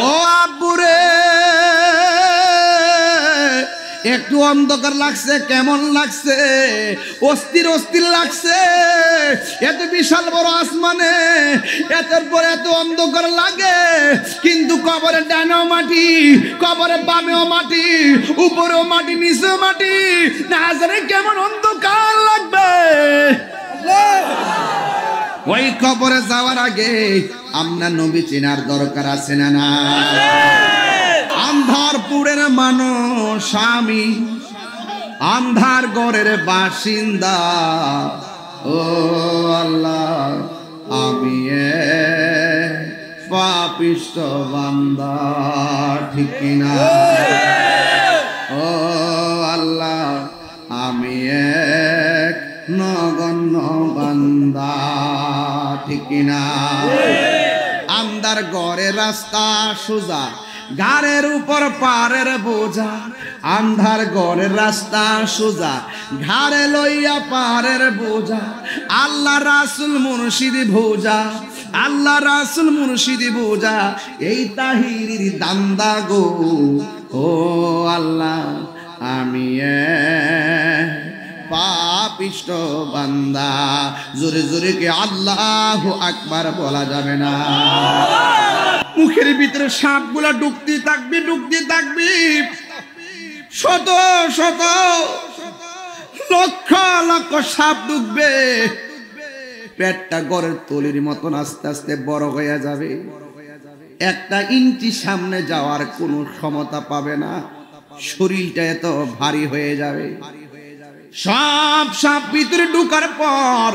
ও আব্বুরে একটু অন্ধকার লাগছে, কেমন লাগছে? অস্থির অস্থির লাগছে। এত বিশাল বড় আসমানে এতের পর এত অন্ধকার লাগে, কিন্তু কবরের ডানেও মাটি, কবরের বামেও মাটি, উপরেও মাটি, নিচেও মাটি, না জানে কেমন অন্ধকার লাগবে। ওই কবরে যাওয়ার আগে আমরা নবী চেনার দরকার আছে না? না, আন্ধারপুরের মানুষ আমি, আন্ধার ঘরের বাসিন্দা। ও আল্লাহ, আমি পাপিষ্ঠ বান্দা, ঠিক কিনা? ও আল্লাহ, আমি এক নগণ্য বান্দা, ঠিক কিনা? আন্ধার ঘরের রাস্তা সোজা, ঘাড়ের উপর পারের বোঝা। আন্ধার ঘরের রাস্তা সোজা, ঘাড়ে লইয়া পারের বোঝা। আল্লাহ রাসূল মুর্শিদ বোঝা, আল্লাহ রাসূল মুর্শিদ বোঝা, এই তাহিরির দান্দা গো। ও আল্লাহ, আমি পাপিষ্ঠ বান্দা। জোরে জোরে কে আল্লাহু আকবার বলা যাবে না? মুখের ভিতরে সাপগুলা ঢুকতে থাকবে, ঢুকতে থাকবে। শত শত লক্ষ লক্ষ সাপ ঢুকবে। পেটটা গড়ের তলির মতন আস্তে আস্তে বড় হয়ে যাবে। একটা ইঞ্চি সামনে যাওয়ার কোনো ক্ষমতা পাবে না। শরীরটা এত ভারী হয়ে যাবে। সব সাপ ভিতরে ঢুকার পর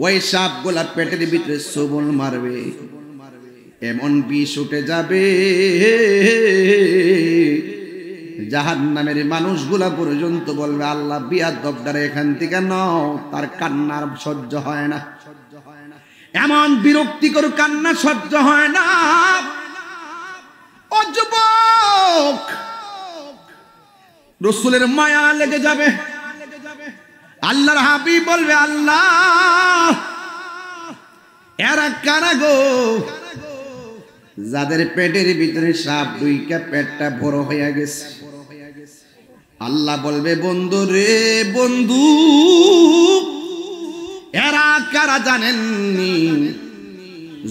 ওই সাপগুলা পেটের ভিতরে সবল মারবে। এমন বিষ উঠে যাবে, জাহান্নামের মানুষগুলা পর্যন্ত বলবে, আল্লাহ বিয়াদবটারে এখান থেকে নাও। তার কান্নার সহ্য হয় না, এমন বিরক্তিকর কান্না সহ্য হয় না। ও যুবক, রাসূলের মায়া লেগে যাবে। আল্লাহর হাবিব বলবে, আল্লাহ এরা কারা গো, যাদের পেটের ভিতরে সাপ ঢুইকা পেটটা বড় হয়ে গেছে? আল্লাহ বলবে, বন্ধু রে বন্ধু, এরা কারা জানেননি?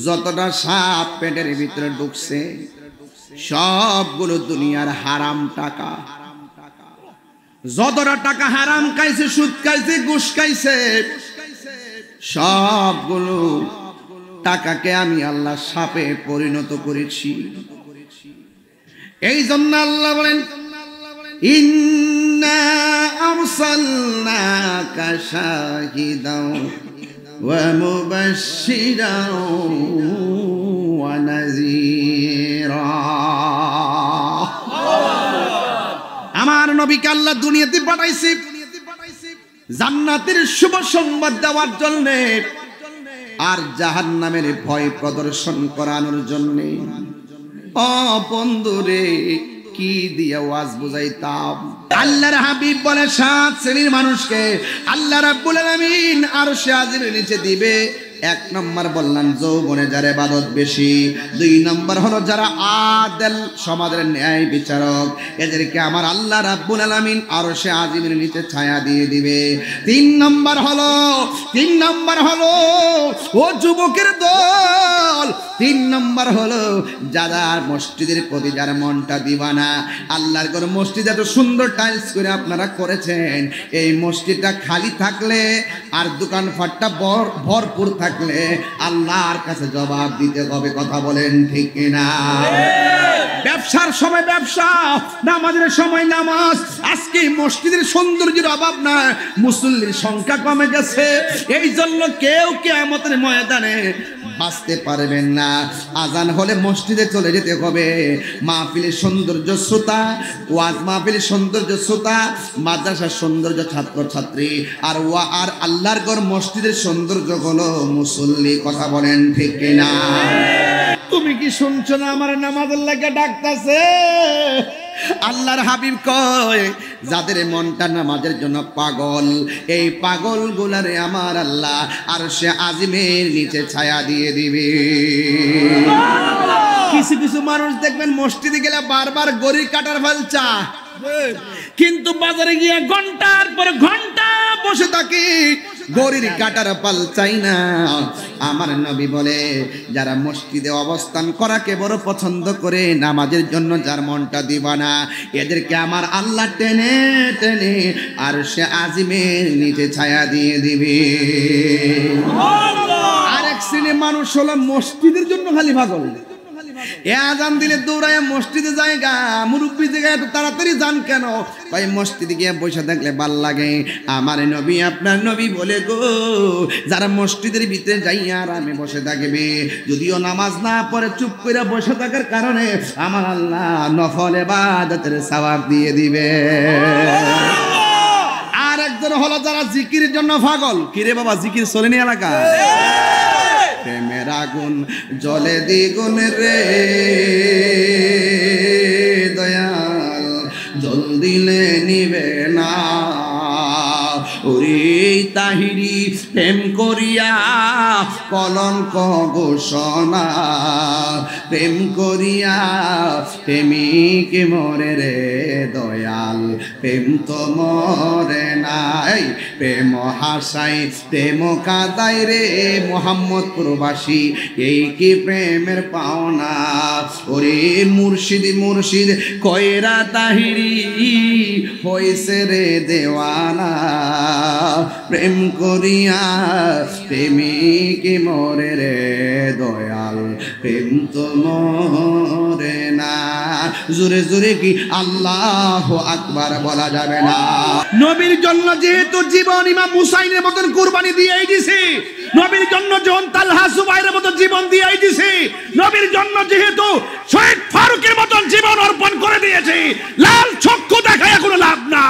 যতটা সাপ পেটের ভিতরে ঢুকছে সবগুলো দুনিয়ার হারাম টাকা। যতটা টাকা হারাম খাইছে, সুদ খাইছে, ঘুষ খাইছে, সবগুলো টাকাকে আমি আল্লাহ সাপে পরিণত করেছি। এই জন্য আল্লাহ বলেন, ইন্না আরসালনাকা শাহিদাও ওয়া মুবাশশিরাও ওয়া নাযীরা। আমার নবীকে আল্লাহ দুনিয়াতে পাঠাইছে জান্নাতের শুভ সংবাদ দেওয়ার জন্য, আর জাহান্নামের ভয় প্রদর্শন করানোর জন্য। ও বন্ধুরে, কি দিয়া ওয়াজ বুঝাইতাম? আল্লাহর হাবিব বলে, 7 শ্রেণীর মানুষকে আল্লাহ রাব্বুল আলামিন আরশে আজিমের নিচে দিবে। 1 নম্বর বললাম যৌবনে যারা ইবাদত বেশি। 2 নম্বর হলো যারা আদেল, সমাজের ন্যায় বিচারক। এদেরকে আমার আল্লাহ রাব্বুল আলামিন আরশে আজিমের নিচে ছায়া দিয়ে দিবে। 3 নম্বর হলো ও যুবকের দল। 3 নম্বর হলো যারা মসজিদের প্রতি যার মনটা দিবানা। আল্লাহর ঘর মসজিদ এত সুন্দর টাইলস করে আপনারা করেছেন, এই মসজিদটা খালি থাকলে আর দোকানপাটটা ভরপুর থাকলে আল্লাহর কাছে জবাব দিতে হবে। কথা বলেন ঠিক কিনা? ব্যবসার সময় ব্যবসা, নামাজের সময় নামাজ। আজকে মসজিদের সৌন্দর্যের অভাব না, মুসল্লির সংখ্যা কমে গেছে। এই জন্য কেউ কিয়ামতের ময়দানে বাঁচতে পারবেন না। আজান হলে মসজিদে চলে যেতে হবে। মাহফিলের সৌন্দর্য শ্রোতা, ওয়াজ মাহফিলের সৌন্দর্য শ্রোতা, মাদ্রাসার সৌন্দর্য ছাত্র ছাত্রী, আর আল্লাহর ঘর মসজিদের সৌন্দর্য হলো মুসল্লি। কথা বলেন ঠিক কিনা? তুমি কি শুনছো না আমার নামাজের লাগা ডাকতাছে? আল্লাহর হাবিব কয়, যাদের মনটা নামাজের জন্য পাগল, এই পাগল গুলারে আমার আল্লাহ আরশে আজিমের নিচে ছায়া দিয়ে দিবে। কিছু কিছু মানুষ দেখবেন মসজিদে গেলে বারবার গড়ি কাটার ফেলছা, কিন্তু বাজারে গিয়ে ঘন্টার পর ঘন্টা বসে থাকি, গড়ির কাটার পাল চাই না। আমার নবী বলে, যারা মসজিদে অবস্থান করাকে বড় পছন্দ করে, নামাজের জন্য যার মনটা দিবা না, এদেরকে আমার আল্লাহ টেনে টেনে আর সে আজিমের নিচে ছায়া দিয়ে দিবে। আরেক শ্রেণীর মানুষ হলো মসজিদের জন্য খালি পাগল, আজান দিলে দৌড়ায় মসজিদে জায়গা, মুরব্বী জায়গায় এত তাড়াতাড়ি যান কেন? ভাই মসজিদে গিয়ে বসে থাকলে ভাল লাগে। আমার নবী, আপনার নবী বলে গো, যারা মসজিদের ভিতরে যাইয়া আরামে বসে থাকবে, যদিও নামাজ না পড়ে চুপ করে বসে থাকার কারণে আমার আল্লাহ নফল ইবাদতের সওয়াব দিয়ে দিবে। আর একজন হলো যারা জিকিরের জন্য পাগল। কিরে বাবা, জিকির চলেনি এলাকা? প্রেমের আগুন জ্বলে দ্বিগুণ রে দয়াল, জল দিলে নিবে না। ওরে তাহিরি প্রেম করিয়া কলঙ্ক ঘোষণা, প্রেম করিয়া প্রেমিক মরে রে দয়াল, প্রেম তো মরে নাই। প্রেম হাসাই প্রেম কাদাই রে মোহাম্মদ প্রবাসী, এই কি প্রেমের পাওনা। ওরে মুর্শিদ মুর্শিদ কয়রা তাহিরি হইছে রে দেওয়ানা, প্রেম করিয়া প্রেমিক মরে রে দয়াল, প্রেম তো মরে না। জোরে জোরে কি আল্লাহু আকবার বলা যাবে না? নবীর জন্য যেহেতু জীবন ইমাম হুসাইনের মতন কুরবানি দিয়েই দিছে, নবীর জন্য যখন তালহা সুবাইরের মতন জীবন দিয়েই দিছে, নবীর জন্য যেহেতু শহীদ ফারুকের মতন জীবন অর্পণ করে দিয়েছে, লাল চক্ষু দেখায় কোনো লাভ না।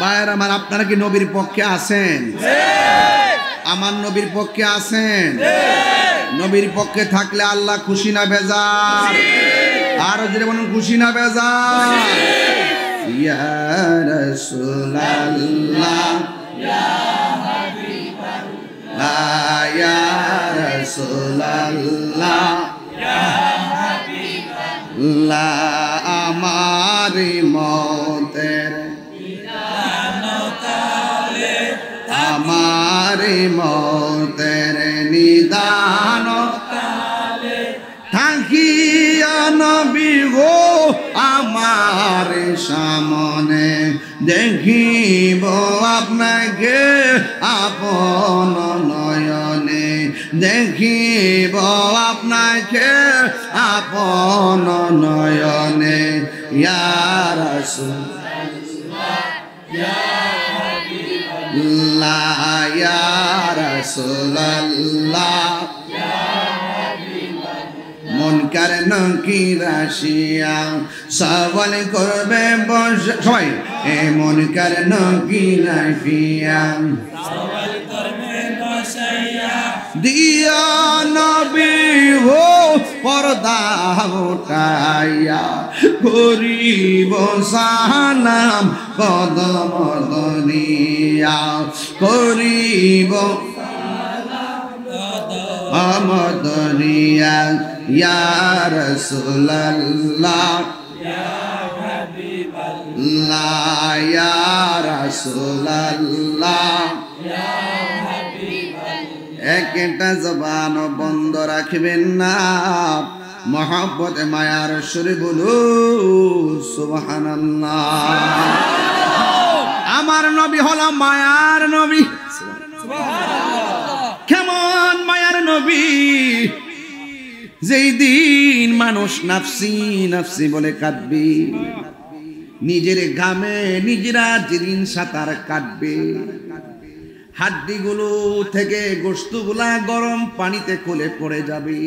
ভাইয়ের আমার, আপনারা কি নবীর পক্ষে আছেন? আমার নবীর পক্ষে আছেন? নবীর পক্ষে থাকলে আল্লাহ খুশি না বেজার? আর যদি বলুন খুশি না বেজার? ইয়া রাসূলুল্লাহ, ইয়া হাবিবাল্লাহ, ইয়া রাসূলুল্লাহ, ইয়া হাবিবাল্লাহ, আমার মতের আমার মতের নিদান থাকিয়া নবী গো আমার সামনে, দেখিব আপনাকে আপন নয়নে, দেখিব আপনাকে আপন নয়নে। ইয়া রাসূলুল্লাহ, ইয়া হাবিবাল্লাহ, ইয়া রাসূলুল্লাহ, ইয়া হাবিবাল্লাহ। মুনকার নকির আসিয়া সওয়াল করবে বসে, সবাই এ মুনকার নকির আসিয়া সওয়াল করবে বসাইয়া, দিয়া নবী হো পর্দা উঠাইয়া, করিব সালাম কদম ধরিয়া, করিব কদম ধরিয়া। ইয়া রাসূলুল্লাহ, ইয়া হাবিবাল্লাহ, ইয়া রাসূলুল্লাহ, ইয়া হাবিবাল্লাহ। একটা জবান বন্ধ রাখবেন না, মহব্বত মায়ার সুরে বলু সুবহানাল্লাহ। আমার নবী হলো মায়ার নবী। কেমন মায়ার নবী? যেই দিন মানুষ নাফসি নাফসি বলে কাঁদবে, নিজের ঘামে নিজেরা যেদিন সাঁতার কাটবে, হাড্ডিগুলো থেকে গোশতগুলা গরম পানিতে খুলে পড়ে যাবে,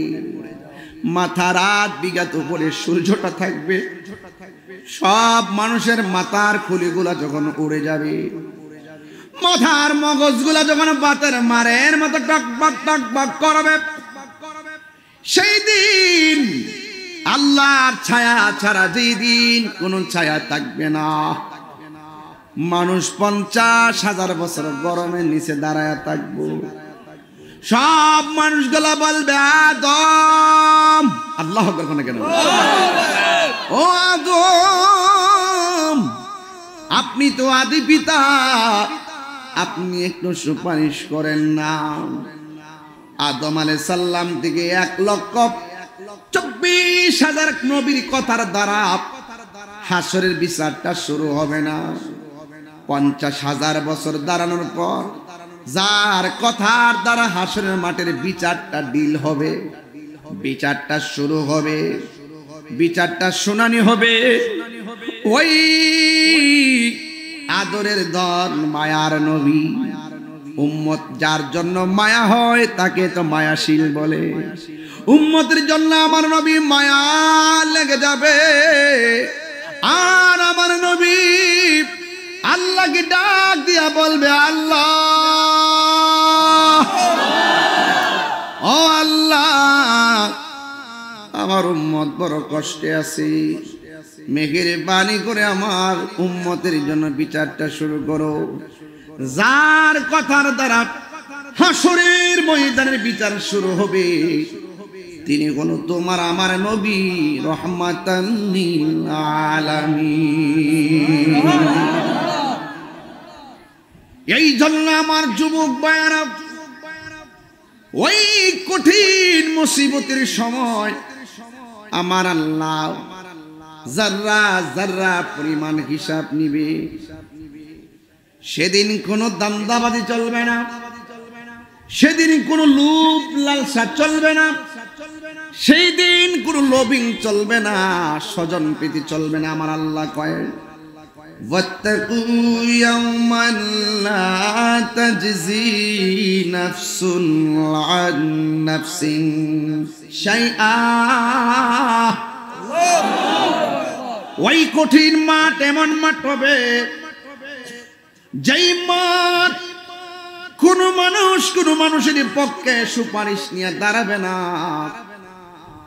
মাথা রাত বিঘাত উপরে সূর্যটা থাকবে, সব মানুষের মাথার খুলিগুলা যখন উড়ে যাবে, মাথার মগজগুলা যখন বাতের মারের মতো টকবক করবে, সেই দিন আল্লাহর ছায়া ছাড়া যেই দিন কোন ছায়া থাকবে না, মানুষ 50,000 বছর গরমের নিচে দাঁড়ায় থাকবো। সব মানুষগুলা বলবে আদম, আল্লাহ আকবার কেন, ও আদম আপনি তো আদি পিতা, আপনি একটু সুপারিশ করেন না। আদম আলাইহিস সালাম থেকে 1,24,000 নবীর কথার দ্বারা হাসরের বিচারটা শুরু হবে না। 50,000 বছর দাঁড়ানোর পর যার কথার দ্বারা হাসরের মাঠের বিচারটা ডিল হবে, বিচারটা শুরু হবে, বিচারটা শুনানি হবে, ওই আদরের দল মায়ার নবী উম্মত যার জন্য মায়া হয় তাকে তো মায়াশীল বলে। উম্মতের জন্য আমার নবী মায়া লেগে যাবে, আর আমার নবী আল্লাহকে ডাক দিয়া বলবে আল্লাহ, ও আল্লাহ আমার উম্মত বড় কষ্টে আছে, মেহেরবানি করে আমার উম্মতের জন্য বিচারটা শুরু করো। যার কথার দ্বারা হাসরের ময়দানের বিচার শুরু হবে তিনি হলো তোমার আমার নবী রহমাতান লিল আলামিন। এই জন্য আমার যুবক ভাইয়েরা, ওই কঠিন মুসিবতের সময় আমার আল্লাহ যাররা যাররা পরিমাণ হিসাব নিবে। সেদিন কোনো দান্দাবাজি চলবে না, সেদিন কোনো লোভ লালসা চলবে না, সেই দিন কোনো লোভিং চলবে না, স্বজন প্রীতি চলবে না। আমার আল্লাহ কয় ওয়াত্তাকু ইয়াওমান লা তাজজি নাফসুন আন নাফসিন শাইআ। ওই কঠিন মাঠ এমন মাঠ হবে যেই মাঠ কোন মানুষ কোন মানুষের পক্ষে সুপারিশ নিয়ে দাঁড়াবে না,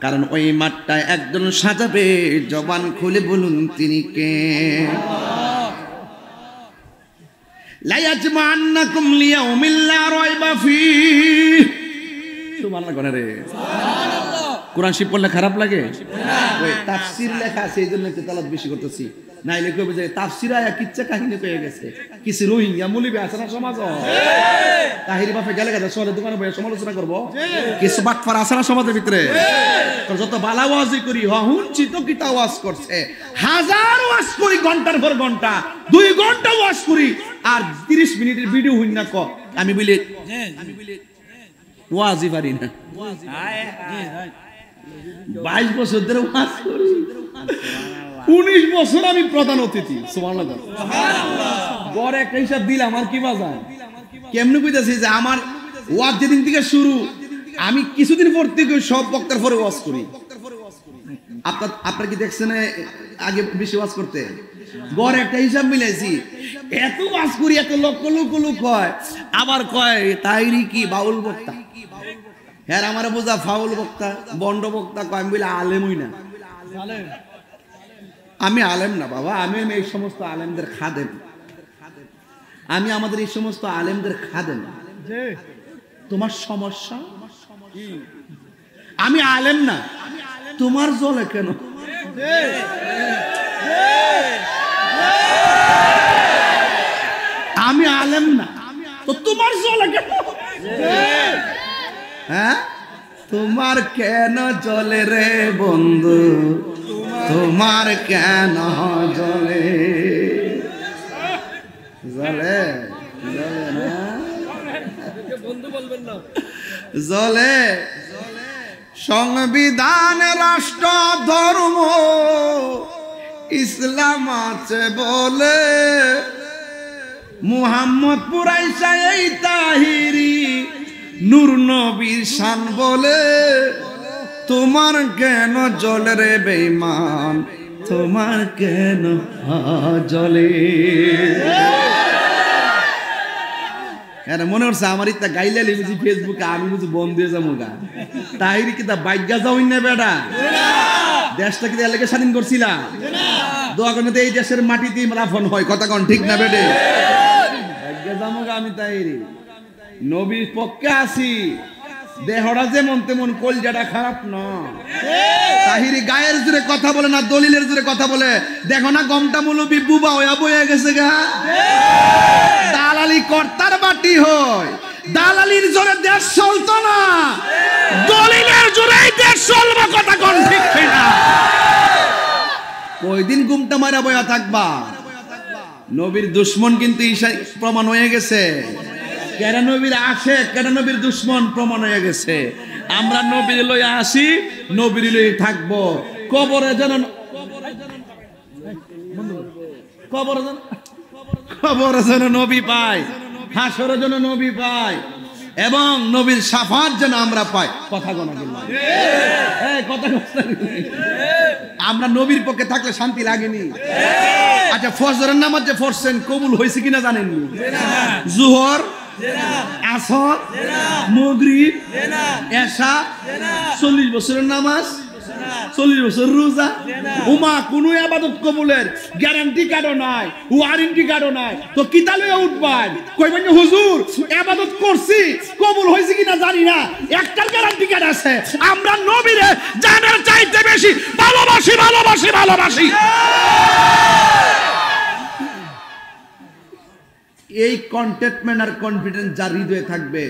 কারণ ওই মাঠটায় একজন সাজাবে, জবান খুলে বলুন তিনি কে। লা ইয়াজমা'আন্নাকুম লিয়াউমিল লা রাইবা ফীহ। সুবহানাল্লাহ কোন রে, কোরআন শিব পড়লে খারাপ লাগে? ওই তাফসীর লেখা আছে এইজন্য একটু তালাত বেশি করতেছি, নাইলে কইবে যে তাফসীর আয়া কিচ্ছা কাহিনী পেয়ে গেছে। কিছু রোহিঙ্গা মুলিবে আছে না সমাজ, তাহিরি বাপে গেলে গেছে শহরের দোকানে বসে সমালোচনা করব, কিছু বাটফার আছে না সমাজের ভিতরে। যত বালা ওয়াজি করি হুনছি তো কিতা ওয়াজ করছে, হাজার ওয়াজ করি ঘন্টার পর ঘন্টা, 2 ঘন্টা ওয়াজ করি আর 30 মিনিটের ভিডিও হইন না ক আমি বলি ওয়াজি পারি না। 22 বছর ধরে ওয়াজ করি, 19 বছর আমি প্রধান অতিথি। সুবহানাল্লাহ, বড় একটা হিসাব দিলাম আর কি বাজার কেমনে কইতাছি যে আমার ওয়াজ যেদিন থেকে শুরু আমি কিছুদিন পর থেকে সব বক্তার পরে ওয়াজ করি। আপনারা কি দেখছেন আগে বেশি ওয়াজ করতে? বড় একটা হিসাব মিলাইছি, এত ওয়াজ করি, এত লক্ষ লক্ষ লোক হয়, আবার কয় তাইরি কি বাউল বক্তা। হ্যাঁ আমার বোঝা ফাউল বক্তা, বন্ড বক্তা কয়। আমি বলি আলেমই না, আমি আলেম না বাবা, আমি এই সমস্ত আলেমদের খাদেম, আমি আমাদের এই সমস্ত আলেমদের খাদেম। তোমার সমস্যা আমি আলেম না, তোমার জ্বলে কেন? আমি আলেম না তো তোমার জ্বলে কেন? হ্যাঁ তোমার কেন জ্বলে রে বন্ধু, তোমার কেন জ্বলে? জ্বলে জ্বলে না বন্ধু বলবেন না, জ্বলে। সংবিধান রাষ্ট্র ধর্ম ইসলাম আছে বলে, মুহাম্মদ পুরাইসা এই তাহিরি নূর নবীর শান বলে। তোমার কেন জ্বলে রে বেঈমান, তোমার কেন জ্বলে? এরা মনে করছে আমার ইত্যা গাইলে বুঝি ফেসবুকে আমি বুঝি বন্ধ হয়ে যাবো গা তাহিরি কি তা বাইজ্ঞা যাওই না বেটা দেশটা কি এলাকা স্বাধীন করছিলাম দোয়া করতে এই দেশের মাটিতে রাফন হয় কথা কোন ঠিক না বেটে বাইজ্ঞা যাবো গা আমি তাহিরি নবীর পক্ষে আসি দেহরা যেমন তেমন কলজাটা খারাপ না তাহিরি গায়ের জোরে কথা বলে না দলিলের জোরে কথা বলে দেখো না গমটা মৌলবি বুবা হইয়া বইয়া গেছে গা দালালি কর্তার বাটি হয় দালালির জোরে দেশ চলতো না দলিলের জোরেই দেশ চলবে কথা কোন ঠিক না ওই দিন গুমটা মারা বইয়া থাকবা নবীর দুশমন কিন্তু ঈশা প্রমাণ হয়ে গেছে কেন নবীর আসে কেন নবীর দুশমন প্রমাণ হয়ে গেছে আমরা নবীর লইয়া আসি নবীর লইয়া থাকবো কবরে যেন কবরে যেন নবী পায় হাসরে যেন নবী পায় এবং নবীর শাফাত যেন আমরা পাই কথা গোনা কথা আমরা নবীর পক্ষে থাকলে শান্তি লাগেনি আচ্ছা ফজরের নামাজ যে পড়ছেন কবুল হয়েছে কিনা জানেননি জোহর আসর মাগরিব এশা 40 বছরের নামাজ 40 বছর রোজা উমা কোন ইবাদত কবুলের গ্যারান্টি কার্ডও নাই ওয়ারেন্টি কার্ডও নাই তো কিতা লইয়া উঠবাই কইবেন হুজুর ইবাদত করছি কবুল হইছে কিনা জানি না একটার গ্যারান্টি কার্ড আছে আমরা নবীরে জানের চাইতে বেশি ভালোবাসি ভালোবাসি ভালোবাসি এই কন্টেন্টমেন্ট আর কনফিডেন্স যার হৃদয়ে থাকবে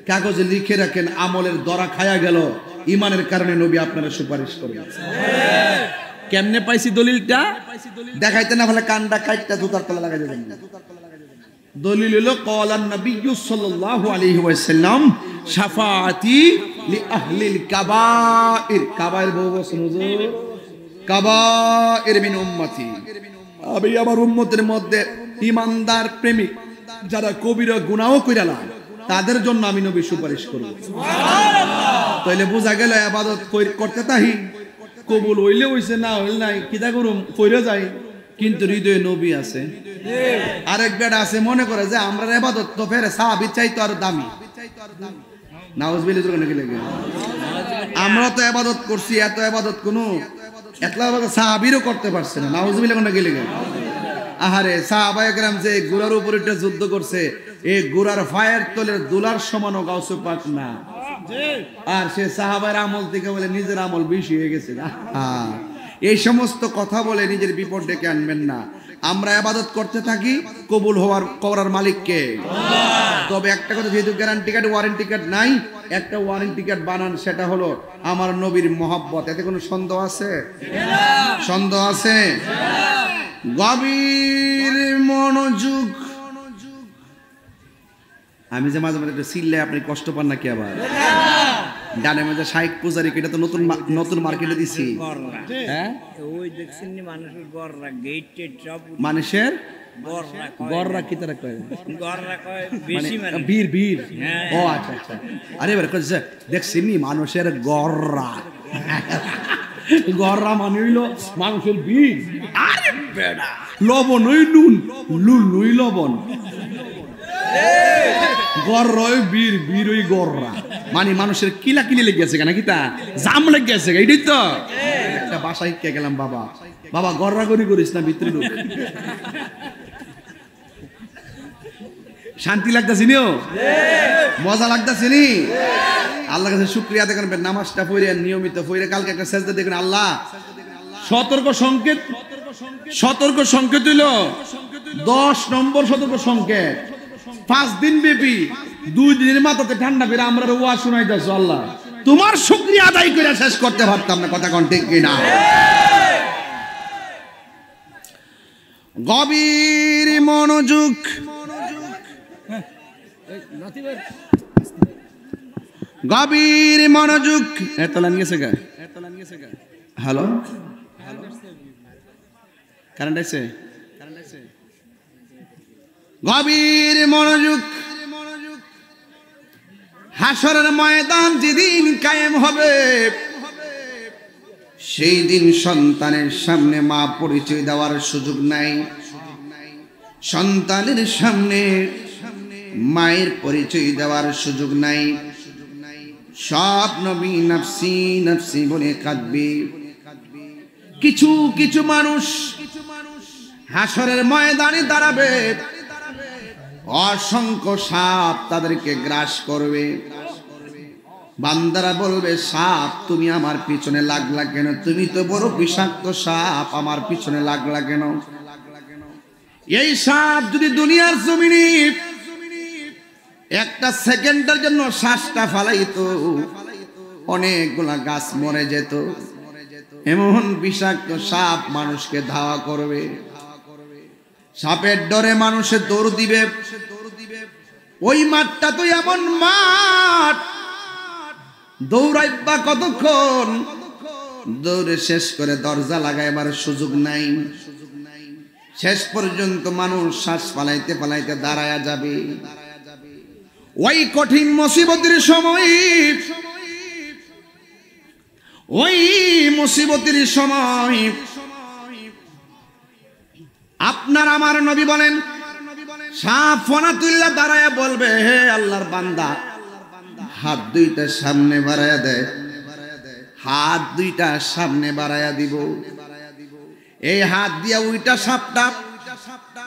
কাগজে লিখে রাখেন আমলের দরা খায়া গেল ইমানের কারণে নবী আপনারা সুপারিশ করবেন কেমনে পাইছি দলিলটা দেখাইতে না ভালো কানটা কাটটা জুতার তলা লাগাই দেবেন দলিল হলো ক্বালান নবী সাল্লাল্লাহু আলাইহি ওয়াসাল্লাম শাফাআতি লি আহলিল কাবাইর কাবাইর বহু বচন হুজুর কাবাইর মিন উম্মতি আমি আমার উম্মতের মধ্যে ইমানদার প্রেমিক যারা কবিরা গুনাহ কইরা তাদের জন্য আমি নবী সুপারিশ করব সুবহানাল্লাহ তাইলে বোঝা গেল ইবাদত করতে তাহি কবুল হইলে হইছে না হইল নাই কিটা করুম কইরা যাই কিন্তু হৃদয়ে নবী আছে আরেক বেটা আছে মনে করে যে আমরা ইবাদত তো ফেরে সাহাবী চাইতো আর দামি নাউজুবিল্লাহ জোরে নাকি লাগে আমরা তো ইবাদত করছি এত ইবাদত কোনো একলা ইবাদত সাহাবীরও করতে পারছে না নাউজুবিল্লাহ নাকি লাগে আহারে সাহাবায়ে কেরাম যে গোরার উপর একটা যুদ্ধ করছে এই গোরার ফায়ার তলের দুলার সমানও গাউসে পাক না আর সে সাহাবার আমল থেকে বলে নিজের আমল বেশি হয়ে গেছে এই সমস্ত কথা বলে নিজের বিপদ ডেকে আনবেন না আমরা ইবাদত করতে থাকি কবুল করার মালিক কে আল্লাহ তবে একটা কথা যেহেতু গ্যারান্টি কার্ড ওয়ারেন্টি কার্ড নাই একটা ওয়ারেন্টি কার্ড বানান সেটা হলো আমার নবীর মহব্বত এতে কোনো সন্দেহ আছে সন্দেহ আছে গভীর মনোযোগ আমি যে মাঝে মাঝে একটু সিললে আপনি কষ্ট পান নাকি আবার ডানে মাঝে শাইখ পূজারি এটা তো নতুন নতুন মার্কেটে দিছি হ্যাঁ ওই দেখছেন নি মানুষের গররা গেট টেট সব মানুষের গররা গররা কি তারা কয় গররা কয় বেশি মানে বীর বীর ও আচ্ছা আচ্ছা আরে বারে কইছে দেখছেন নি মানুষের গররা গররা মানে হইলো মানুষের বীর আরে বেডা লবণ হই নুন লুল লুই লবণ গররয় বীর বীর ওই গররা মানে মানুষের কিলা কিলি লেগে গেছে নাকি তা জাম লেগে গেছে এইটাই তো একটা বাসায় কে গেলাম বাবা বাবা গররা গরি করিস না ভিতরে ঢুক শান্তি লাগতাছে নিও মজা লাগতাছে নি আল্লাহর কাছে শুকরিয়া আদায় করবেন নামাজটা পড়ে নিয়মিত পড়ে কালকে একটা সেজদা দেখবেন আল্লাহ সতর্ক সংকেত হইল 10 নম্বর সতর্ক সংকেত 5 দিন ব্যাপী 2 দিনের মাথাতে ঠান্ডা করে আমরা ওয়াজ শোনাইতেছ আল্লাহ তোমার শুকরিয়া আদায় করে শেষ করতে পারতাম না কথা কোন ঠিক কিনা গভীর মনোযোগ গভীর মনোযোগ এতলান গেছে গা হ্যালো কারেন্ট আছে গভীর মনোযোগ হাসরের ময়দান যেদিন কায়েম হবে সেই দিন সন্তানের সামনে মা পরিচয় দেওয়ার সুযোগ নাই সন্তানের সামনে মায়ের পরিচয় দেওয়ার সুযোগ নাই। সব নবী নফসি নফসি বলে কাঁদবে। কিছু কিছু মানুষ হাসরের ময়দানে দাঁড়াবে, অসংখ্য সাপ তাদেরকে গ্রাস করবে। বান্দারা বলবে, সাপ তুমি আমার পিছনে লাগলা কেন? তুমি তো বড় বিষাক্ত সাপ, আমার পিছনে লাগলা কেন? এই সাপ যদি দুনিয়ার জমিনে একটা সেকেন্ডের জন্য শ্বাসটা ফালাইতো, অনেকগুলা গাছ মরে যেত। এমন বিষাক্ত সাপ মানুষকে ধাওয়া করবে। সাপের ডরে মানুষে দৌড় দিবে। ওই মাঠটা তো এমন মাঠ, দৌড়াইবা কতক্ষণ? দৌড়ে শেষ করে দরজা লাগাইবার সুযোগ নাই। শেষ পর্যন্ত মানুষ শ্বাস ফালাইতে ফালাইতে দাঁড়ায়া যাবে। ওই কঠিন মুসিবতের সময়, ওই মুসিবতের সময় আপনার আমার নবী বলেন, সাপ ফনা তুল্লা দাঁড়ায়া বলবে, হে আল্লাহর বান্দা, হাত দুইটা সামনে বাড়ায়া দেয়। হাত দুইটা সামনে বাড়ায়া দিব। এই হাত দিয়া ওইটা সাপটা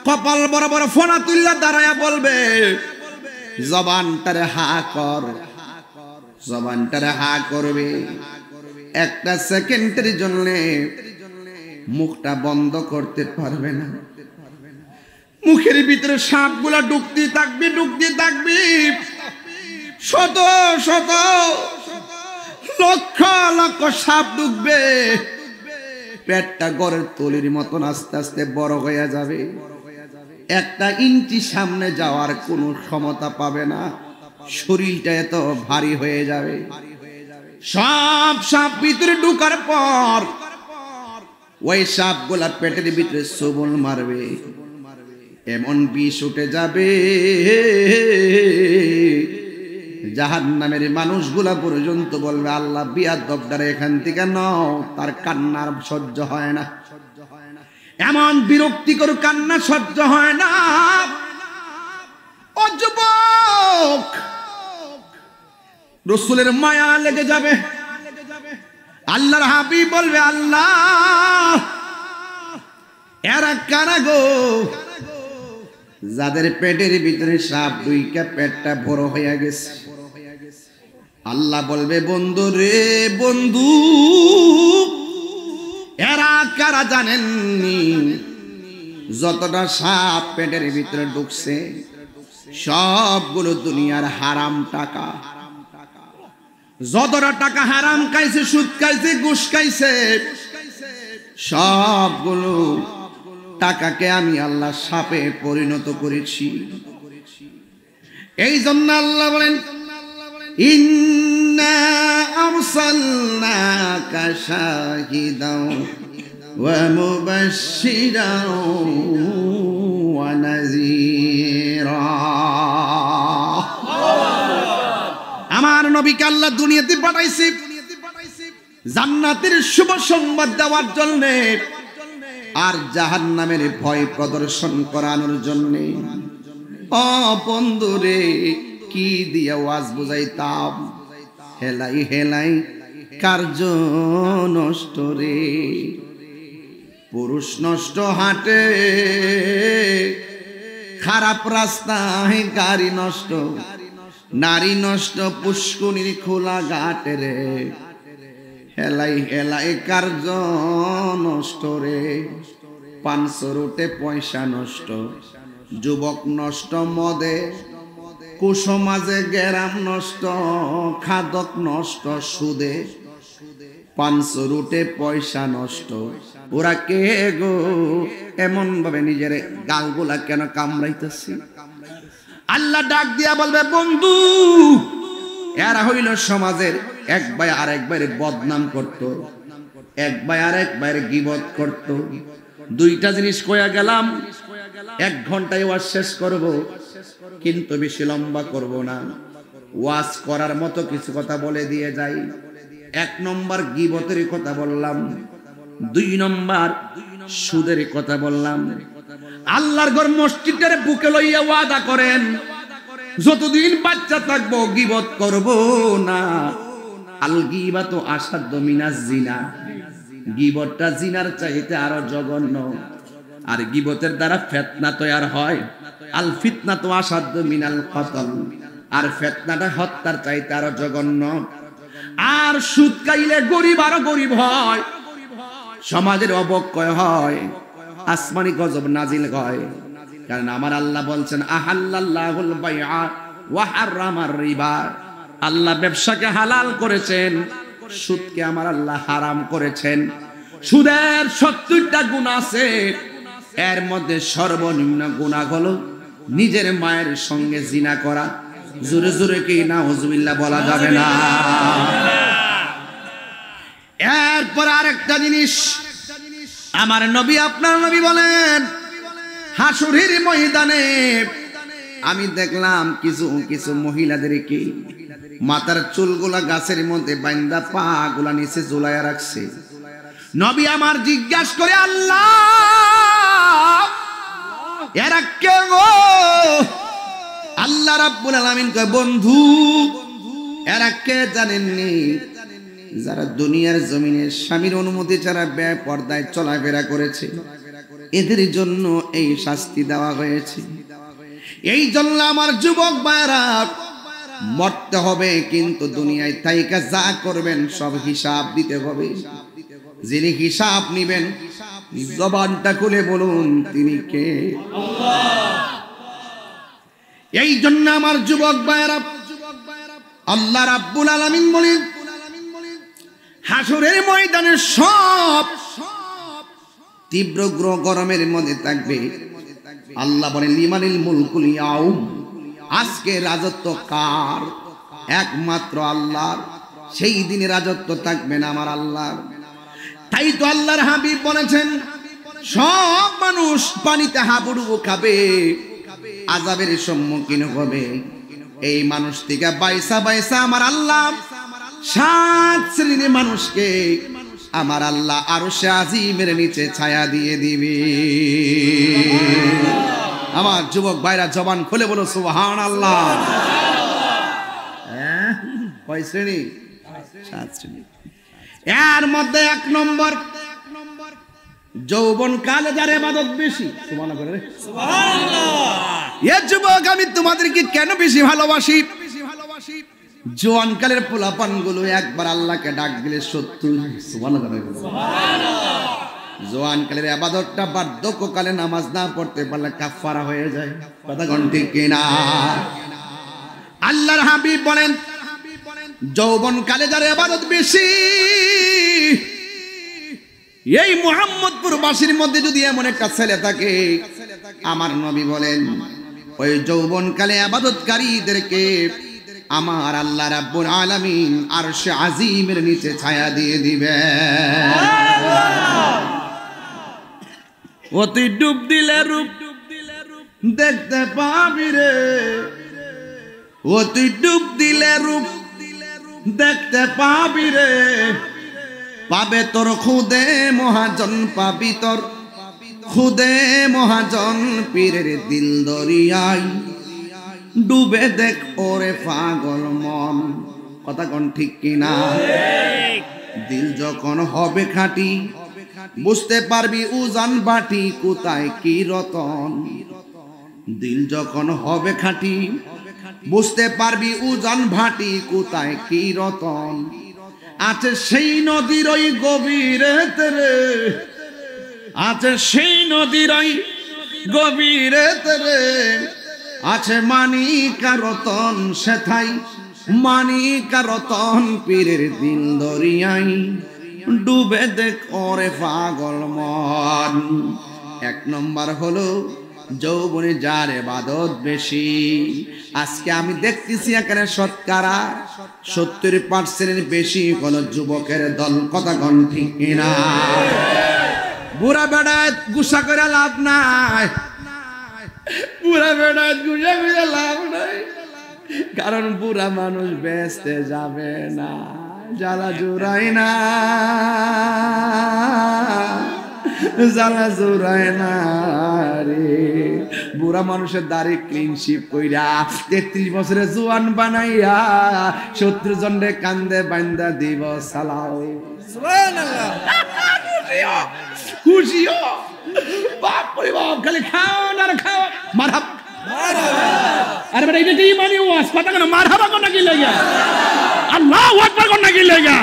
কপাল বরাবর ফনা তুল্লা দাঁড়ায়া বলবে, জবানটারে হা কর। জবানটারে হা করবে। একটা সেকেন্ডের জন্য মুখটা বন্ধ করতে পারবে না। মুখের ভিতরে সাপগুলা ঢুকতে থাকবে, ঢুকতে থাকবে। শত শত লক্ষ লক্ষ সাপ ঢুকবে। পেটটা গড়ের তলির মতন আস্তে আস্তে বড় হয়ে যাবে। একটা ইঞ্চি সামনে যাওয়ার কোনো ক্ষমতা পাবে না। শরীরটা এত ভারী হয়ে যাবে। সব সাপ ভিতরে ঢুকার পর ওই সাপগুলা পেটের ভিতরে সবল মারবে। এমন বিষ উঠে যাবে, জাহান্নামের মানুষগুলা পর্যন্ত বলবে, আল্লাহ বিয়াদবটারে এখান থেকে নাও। তার কান্নার সহ্য হয় না। এমন বিরক্তিকর কান্না সহ্য হয় না। ও যুবক, রাসূলের মায়া লেগে যাবে। আল্লাহর হাবিব বলবে, আল্লাহ, এরা কারা গো? যাদের পেটের ভিতরে সাপ ঢুইকা পেটটা বড় হয়ে গেছে। আল্লাহ বলবে, বন্ধু রে বন্ধু, এরা কারা জানেননি? যতটা সাপ পেটের ভিতরে ঢুকছে সবগুলো দুনিয়ার হারাম টাকা। যতটা টাকা হারাম খাইছে, সুদ খাইছে, ঘুষ খাইছে, সবগুলো টাকাকে আমি আল্লাহ সাপে পরিণত করেছি। এই জন্য আল্লাহ বলেন, ইন্না আরসালনাকা শাহিদাও ওয়া মুবাশশিরাও ওয়া নাযীরা। আমার নবীকে আল্লাহ দুনিয়াতে পাঠাইছে জান্নাতের শুভ সংবাদ দেওয়ার জন্য আর জাহান্নামের ভয় প্রদর্শন করানোর জন্য। ও বন্ধুরে, কি দিয়া ওয়াজ বুঝাইতাম? হেলাই হেলাই কার্য নষ্ট রে। পুরুষ নষ্ট হাটে, খারাপ রাস্তায় গাড়ি নষ্ট, নারী নষ্ট পুষ্কুনির খোলা ঘাটে রে। হেলাই হেলাই কার্য নষ্ট রে। 500 রুটে পয়সা নষ্ট, যুবক নষ্ট মদে, কুসমাজে গেরাম নষ্ট, খাদক নষ্ট সুদে। 500 রুটে পয়সা নষ্ট। ওরা কে গো এমন ভাবে নিজের গালগুলা কেন কামড়াইতেছে? আল্লাহ ডাক দিয়া বলবে, বন্ধু, এরা হইল সমাজের এক ভাই আরেক ভাইয়ের বদনাম করত, এক ভাই আরেক ভাইয়ের গীবত করত। দুইটা জিনিস কইয়া গেলাম, 1 ঘন্টায় ওয়াজ শেষ করব, কিন্তু বেশি লম্বা করব না। ওয়াজ করার মতো কিছু কথা বলে দিয়ে যাই। 1 নম্বর গীবতের কথা বললাম, 2 নম্বর সুদের কথা বললাম। আল্লাহর ঘর মসজিদের বুকে লইয়া ওয়াদা করেন, যতদিন বাচ্চা থাকবো গীবত করব না। আল গীবাতু আসাদ্দু মিনাজ জিনা, গীবতটা জিনার চাইতে আরো জঘন্য। আর গীবতের দ্বারা ফিতনা তৈরি হয়। আল ফিতনাতু আসাদ্দু মিনাল কতল, আর ফিতনাটা হত্যার চাইতে আরো জঘন্য। আর সুদ খাইলে গরিব আরো গরিব হয়, সমাজের অবক্ষয় হয়, আসমানি গজব নাজিল হয়। কারণ আমার আল্লাহ বলছেন আহাল্লাল্লাহুল বাইআ ওয়া হারামার রিবা, আল্লাহ ব্যবসাকে হালাল করেছেন, সুদকে আমার আল্লাহ হারাম করেছেন। সুদের 70টা গুনাহ আছে, এর মধ্যে সর্বনিম্ন গুনাহ হলো নিজের মায়ের সঙ্গে জিনা করা। জোরে জোরে কি নাউজুবিল্লাহ বলা যাবে না? এরপর আরেকটা জিনিস আমার নবী, আপনার নবী বলেন, হাসরের ময়দানে আমি দেখলাম কিছু কিছু মহিলাদেরকে মাথার চুলগুলা গাছের মধ্যে বাইন্দা পা গুলা নিচে ঝুলাইয়া রাখছে। নবী আমার জিজ্ঞাসা করে, আল্লাহ এরা কে গো? আল্লাহ রাব্বুল আলামিন কয়, বন্ধু এরা কে জানেননি? যারা দুনিয়ার জমিনে স্বামীর অনুমতি ছাড়া বেপরদায় চলাফেরা করেছে, এদের জন্য এই শাস্তি দেওয়া হয়েছে। এই জন্য আমার যুবক ভাইরা, মরতে হবে কিন্তু দুনিয়ায় থাইকা যা করবেন সব হিসাব দিতে হবে। যিনি হিসাব নিবেন জবানটা খুলে বলুন তিনি কে? আল্লাহ। এই জন্য আমার যুবক ভাইরা, আল্লাহ রাব্বুল আলামিন বলেন, হাসরের ময়দানে সব তীব্র গরমের মধ্যে থাকবে। আল্লাহ বলেন, লিমানিল মুলকুল ইয়াউম, আজকে রাজত্ব কার? একমাত্র আল্লাহর। সেই দিনে রাজত্ব থাকবে না আমার আল্লাহর। তাই তো আল্লাহর হাবিব বলেছেন, সব মানুষ পানিতে হাবুডুবু খাবে, আযাবের সম্মুখীন হবে। এই মানুষ থেকে বাইসা বাইসা আমার আল্লাহ 7 শ্রেণীর মানুষকে আমার আল্লাহ আরশে আজিমের নিচে ছায়া দিয়ে দিবে। আমার যুবক ভাইরা জবান খুলে বলো সুবহানাল্লাহ। কয় শ্রেণী? 7 শ্রেণী। এর মধ্যে 1 নম্বর, যৌবন কালে যার ইবাদত বেশি। সুবহানাল্লাহ। এ যুবক, আমি তোমাদেরকে কেন বেশি ভালোবাসি? জোয়ানকালের পোলাপান গুলো একবার আল্লাহকে ডাক দিলে 70। সুবহানাল্লাহ। জোয়ানকালের ইবাদতটা বার্ধক্যকালে নামাজ না পড়তে পারলে কাফারা হয়ে যায়। কথা কোন ঠিক কিনা? আল্লাহর হাবিব বলেন, যৌবনকালে যার ইবাদত বেশি, এই মুহাম্মদপুর বাসীর মধ্যে যদি এমন একটা ছেলে থাকে, আমার নবী বলেন ওই যৌবনকালে ইবাদতকারীদেরকে আমার আল্লাহ রাব্বুল আলামিন আরশে আজিমের নিচে ছায়া দিয়ে দিবে। অতি ডুব দিলে রূপ দেখতে পাবি রে, অতি ডুব দিলে রূপ দেখতে পাবি রে, পাবে তোর খুদে মহাজন, পাবি তোর খুদে মহাজন, পীরের দিল দরিয়ায় ডুবে দেখ ওরে পাগল মন। কথা কোন ঠিক কিনা? দিল যখন হবে খাঁটি, বুঝতে পারবি উজান বাটি কোথায় কি রতন। দিল যখন হবে খাঁটি, বুঝতে পারবি উজান ভাটি কোথায় কি রতন। আছে সেই নদীর ওই গভীরেতে রে, আছে সেই নদীর ওই গভীরেতে রে, আছে মানিকা রতন সেথাই, মানিকা রতন, পীরের দিল দরিয়াই ডুবে দেখ ওরে পাগল মন। 1 নম্বর হলো যৌবনে যার ইবাদত বেশি। আজকে আমি দেখতেছি এখানে শতকরা 70% বেশি হলো যুবকের দল। কথা কোন ঠিক কিনা? বুড়া বেড়া গুসা করে লাভ নাই, বুড়া বেড়া গুসা করে লাভ নাই, কারণ বুড়া মানুষ বেচতে যাবে না, জ্বালা জুড়াই না, জ্বালা জোড়ায় না রে। বুড়া মানুষের দাড়ি ক্লিন শিপ কইরা 33 বছরে জোয়ান বানাইয়া 70 জনরে কান্দে বান্দা দিব সালাও। সুবহানাল্লাহ। খুশিও বাপ রে বাপ, খালি খাও আর খাও। মারহাবা মারহাবা। আরে বেটা, এটা কি মানে ওয়াজ কথা কেন? মারহাবা কোন কি লাগা, আল্লাহু আকবার কোন কি লাগা?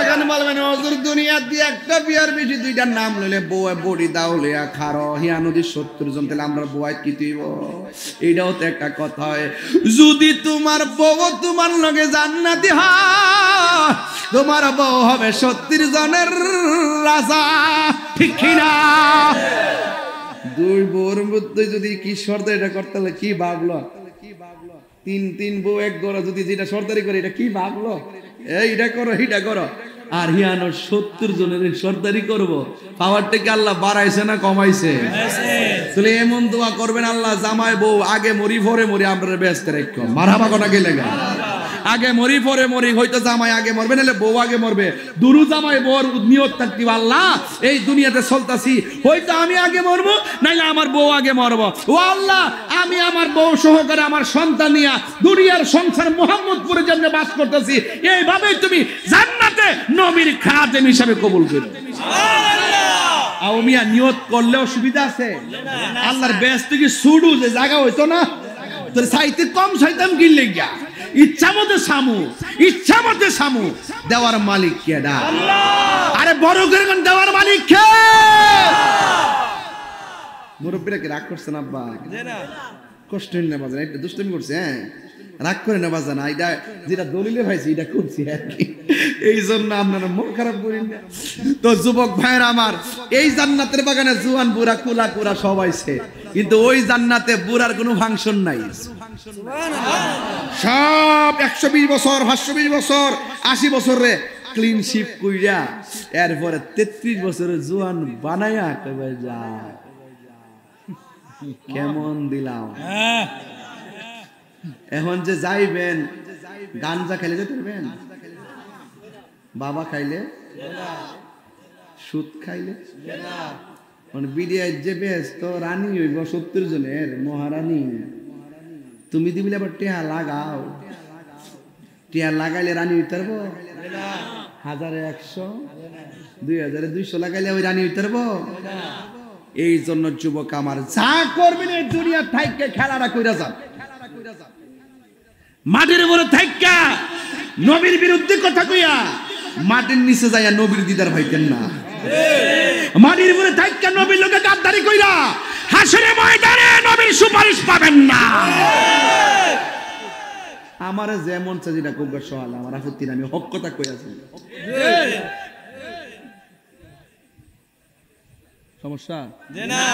এখন বলবেন হুজুর দুনিয়া দিয়ে একটা বিয়ার বেশি দুইটার নাম লইলে বউ বড়ি দাও লইয়া খারো হিয়া নদী 70 জন, তাহলে আমরা বউয়াই কি তুইব? এইটাও তো একটা কথা হয়। যদি তোমার বউ তোমার লগে জান্নাতি হয়, তোমার বউ হবে 70 জনের রাজা, ঠিক কি না? দুই বউর মধ্যে যদি কি শর্ত এটা করতে হলে কি ভাবলো? তিন বউ এক ঘরে যদি যেটা সর্দারি করে এটা কি ভাবলো? এইটা করো এইটা করো, আর হিয়ানো 70 জনের সর্দারি করবো। পাওয়ারটা কি আল্লাহ বাড়াইছে না কমাইছে? তাহলে এমন দোয়া করবেন, আল্লাহ জামাই বউ আগে মরি পরে মরি আমরা ব্যস্ত রেখো। মারহাবা কোনা গেলে গা, আগে মরি পরে মরি, হয়তো জামাই আগে মরবে নাহলে বউ আগে মরবে। দুরু জামাই বউর নিয়ত থাকতে আল্লাহ এই দুনিয়াতে চলতাছি, হয়তো আমি আগে মরবো নাইলে আমার বউ আগে মরবো। ও আল্লাহ, আমি আমার বউ সহকারে আমার সন্তান নিয়ে দুনিয়ার সংসার মুহাম্মদপুরে যেমন বাস করতেছি, এইভাবেই তুমি জান্নাতে নবীর খাদেম হিসাবে কবুল করো। সুবহানাল্লাহ। আও মিয়া নিয়ত করলে অসুবিধা আছে? আল্লাহর ব্যস্ত কি সুডু যে জায়গা হইতো না, তোর সাইতে কম সাইতাম কি লেগা, ইচ্ছা মতো সামু, ইচ্ছা মতো সামু। দেওয়ার মালিক কে? আল্লাহ। আরে বড় করে কোন দেওয়ার মালিক কে? মুরব্বীরা কি রাগ করছেন আব্বা? না, কষ্ট হইল না বাজান, এটা দুষ্টমি করছে। হ্যাঁ, রাগ করে না বাজান, এটা যেটা দলিলে ভাইছি এটা করছি আর কি, এই জন্য আপনারা মন খারাপ করেন না। তো যুবক ভাইয়ের আমার, এই জান্নাতের বাগানে জুয়ান বুড়া কুলা কুরা সব আইছে, কিন্তু ওই জান্নাতে বুড়ার কোনো ফাংশন নাই। সব 120 বছর 520 বছর 80 বছরে ক্লিন শিপ কইরা এরপরে 33 বছরে জোয়ান বানায়া কবে যায় কেমন দিলাম। এখন যে যাইবেন, গাঞ্জা খাইলে যেতে পারবেন? বাবা খাইলে, সুদ খাইলে, মানে বিডিআই যে বেশ তো রানী হইব 70 জনের মহারানী। তুমি দিবিলে আবার টিয়া লাগাও, টিয়া লাগাইলে রানী হইতে পারবো? 1100 2200 লাগাইলে ওই রানী হইতে পারবো? এই জন্য যুবক আমার, যা করবেন এই দুনিয়া থাইকে খেলাটা কইরা যান। মাটির উপরে থাইকা নবীর বিরুদ্ধে কথা কইয়া মাটির নিচে যাইয়া নবীর দিদার ভাইতেন না। মাটির উপরে থাইকা নবীর লোকে গাদ্দারি কইরা হাসরের ময়দানে নবীর সুপারিশ পাবেন না। আমারে যেমন চাইরা কোগা সওয়াল, আমার আপত্তি না, আমি হক কথা কইয়াছি। সমস্যা না,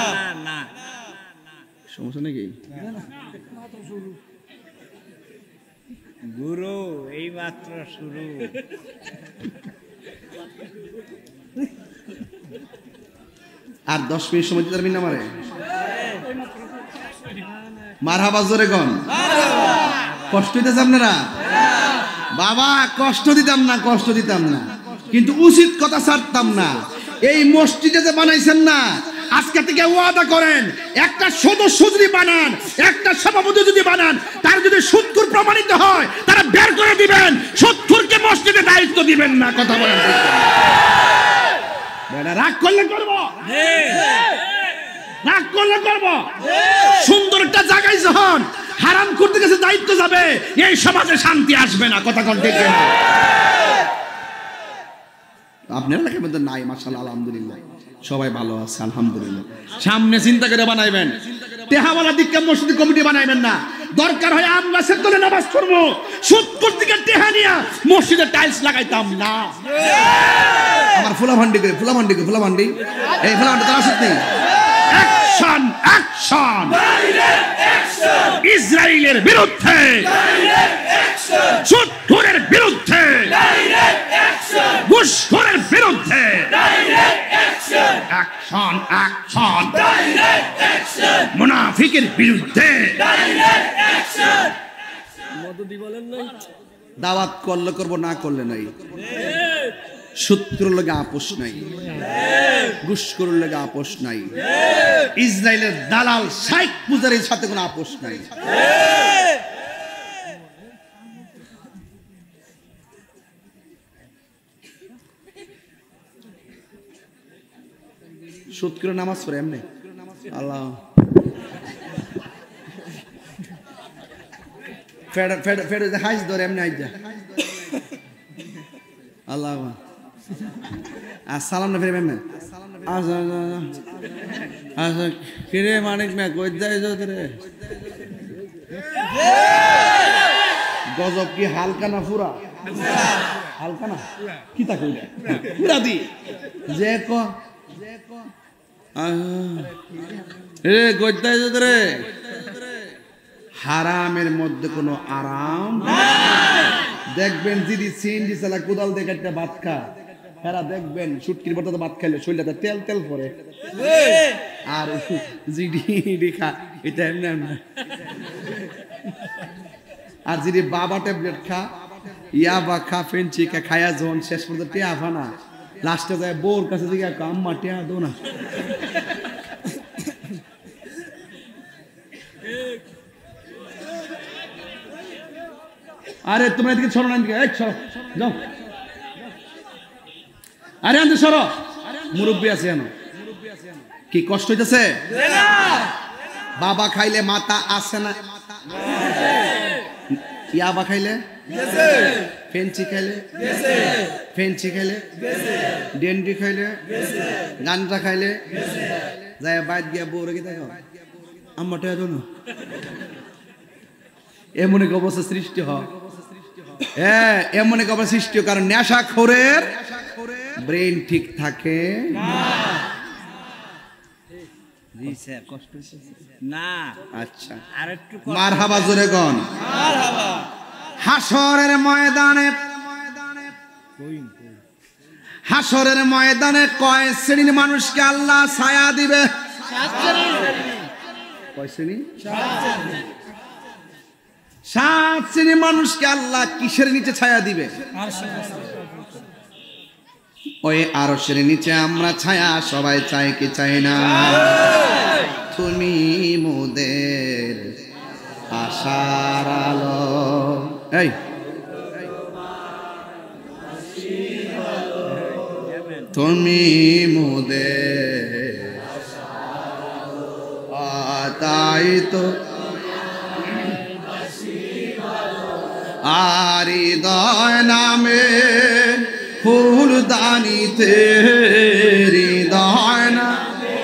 না সমস্যা নাকি? গুরু এই মাত্র শুরু। আর 10 মিনিট সময় দিতে পারবি না আমারে? মারহাবা জোরে কোন? কষ্ট দিতেছে আপনারা? বাবা কষ্ট দিতাম না, কষ্ট দিতাম না, কিন্তু উচিত কথা ছাড়তাম না। এই মসজিদে যে বানাইছেন না, আজকে থেকে ওয়াদা করেন, একটা সদস্য যদি বানান, একটা সভাপতি যদি বানান, তার যদি সুদখোর প্রমাণিত হয় তারা বের করে দিবেন, সুদখোরকে মসজিদে দায়িত্ব দিবেন না। কথা বলেন, রাগ করলে করব, রাগ করলে করব। সুন্দর একটা জায়গায় যখন হারাম করতে গেছে দায়িত্ব যাবে, এই সমাজে শান্তি আসবে না। কথা কোন ঠিক না? আপনার এলাকার মধ্যে নাই? মাশাআল্লাহ, আলহামদুলিল্লাহ, সবাই ভালো আছে আলহামদুলিল্লাহ। সামনে চিন্তা করে বানাইবেন, টেহাওয়ালা দিককে মসজিদ কমিটি বানাইবেন না। দরকার হয় আম গাছের তলে নামাজ পড়বো, সুদখোর দিকে টেহা নিয়া মসজিদে টাইলস লাগাইতাম না। আমার ফুলাভান্ডি করে ফুলাভান্ডি করে ফুলাভান্ডি, এই ফুলাভান্ডি তো আসত নেই। অ্যাকশন অ্যাকশন, ইসরায়েলের বিরুদ্ধে, সুদখোরের বিরুদ্ধে, ঘুষখোরের বিরুদ্ধে অ্যাকশন অ্যাকশন, মুনাফিকের বিরুদ্ধে। দাওয়াত করলে করবো, না করলে নাই। শত্রুর লগে আপোষ নাই, ঘুষখোরের লগে আপোষ নাই, ইসরায়েলের দালাল শাইখ পূজারীর সাথে কোনো আপোষ নাই। শত্রুর নামাজ পড়ে এমনি আল্লাহ ফের হাইজ ধরে এমনি হাইজ যা আল্লাহ আর সালাম না ফের এমনি আচ্ছা কিরে মানিক মে কই যাইছ রে গজব কি হালকা না পুরা? হালকা না কি তা কইরা পুরা দি যে ক রে কই যাইছ রে। হারামের মধ্যে কোনো আরাম দেখবেন দিদি সিন্ডি চালা কোদাল দেখে একটা ভাত খা হেরা দেখবেন সুটকির বর্তাতে ভাত খাইলে শরীরটা তেল তেল পরে আর জিডি খা এটা এমনি এমনি আর যদি বাবা ট্যাবলেট খা ইয়াবা খা ফেন্সি খা খায়া যখন শেষ পর্যন্ত টিয়া ফানা লাস্টে যায় বউর কাছে দিকে আম্মা টিয়া দো না। আরে তোমরা এদিকে সরো না, এদিকে এই সরো যাও। আরে আনতে সরো, মুরব্বী আছে জানো কি কষ্ট হইতেছে? বাবা খাইলে মাথা আসে না, ইয়াবা খাইলে ফেন্সি খাইলে ফেন্সি খাইলে ডেন্ডি খাইলে গাঞ্জা খাইলে যায় বাইর গিয়া বউ রেখে দেখো আম্মাটা এত না এমন এক অবস্থা সৃষ্টি হয়। হ্যাঁ এমন এক অবস্থা সৃষ্টি হয় কারণ নেশাখোরের ব্রেন ঠিক থাকে না। আচ্ছা আর একটু মারহাবা জোরে গন। হাসরের ময়দানে হাসরের ময়দানে কয় শ্রেণীর মানুষকে আল্লাহ ছায়া দিবে? কয় শ্রেণী? 7 শ্রেণীর মানুষকে আল্লাহ কিসের নিচে ছায়া দিবে? ওই আরশের নিচে আমরা ছায়া সবাই চাই কি চাই না? তুমি মোদের আশার আলো। এই তুমি মোদের তাই তো আর হৃদয় নামে ফুলদানিতে হৃদয় নামে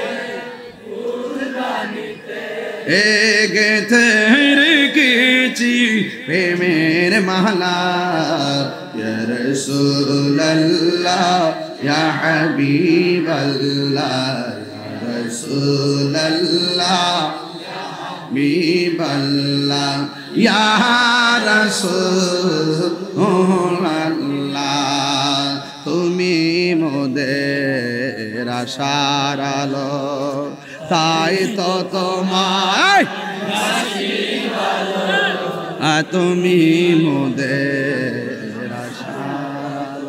গেথে রেখেছি প্রেমের মালা ইয়া রাসূলুল্লাহ ইয়া হাবিবাল্লাহ ইয়া রাসূলুল্লাহ হাবিবাল্লাহ ইয়া রাসূলুল্লাহ তুমি মোদের আশার আলো তাই তো তোমায় তুমি মোদের আশার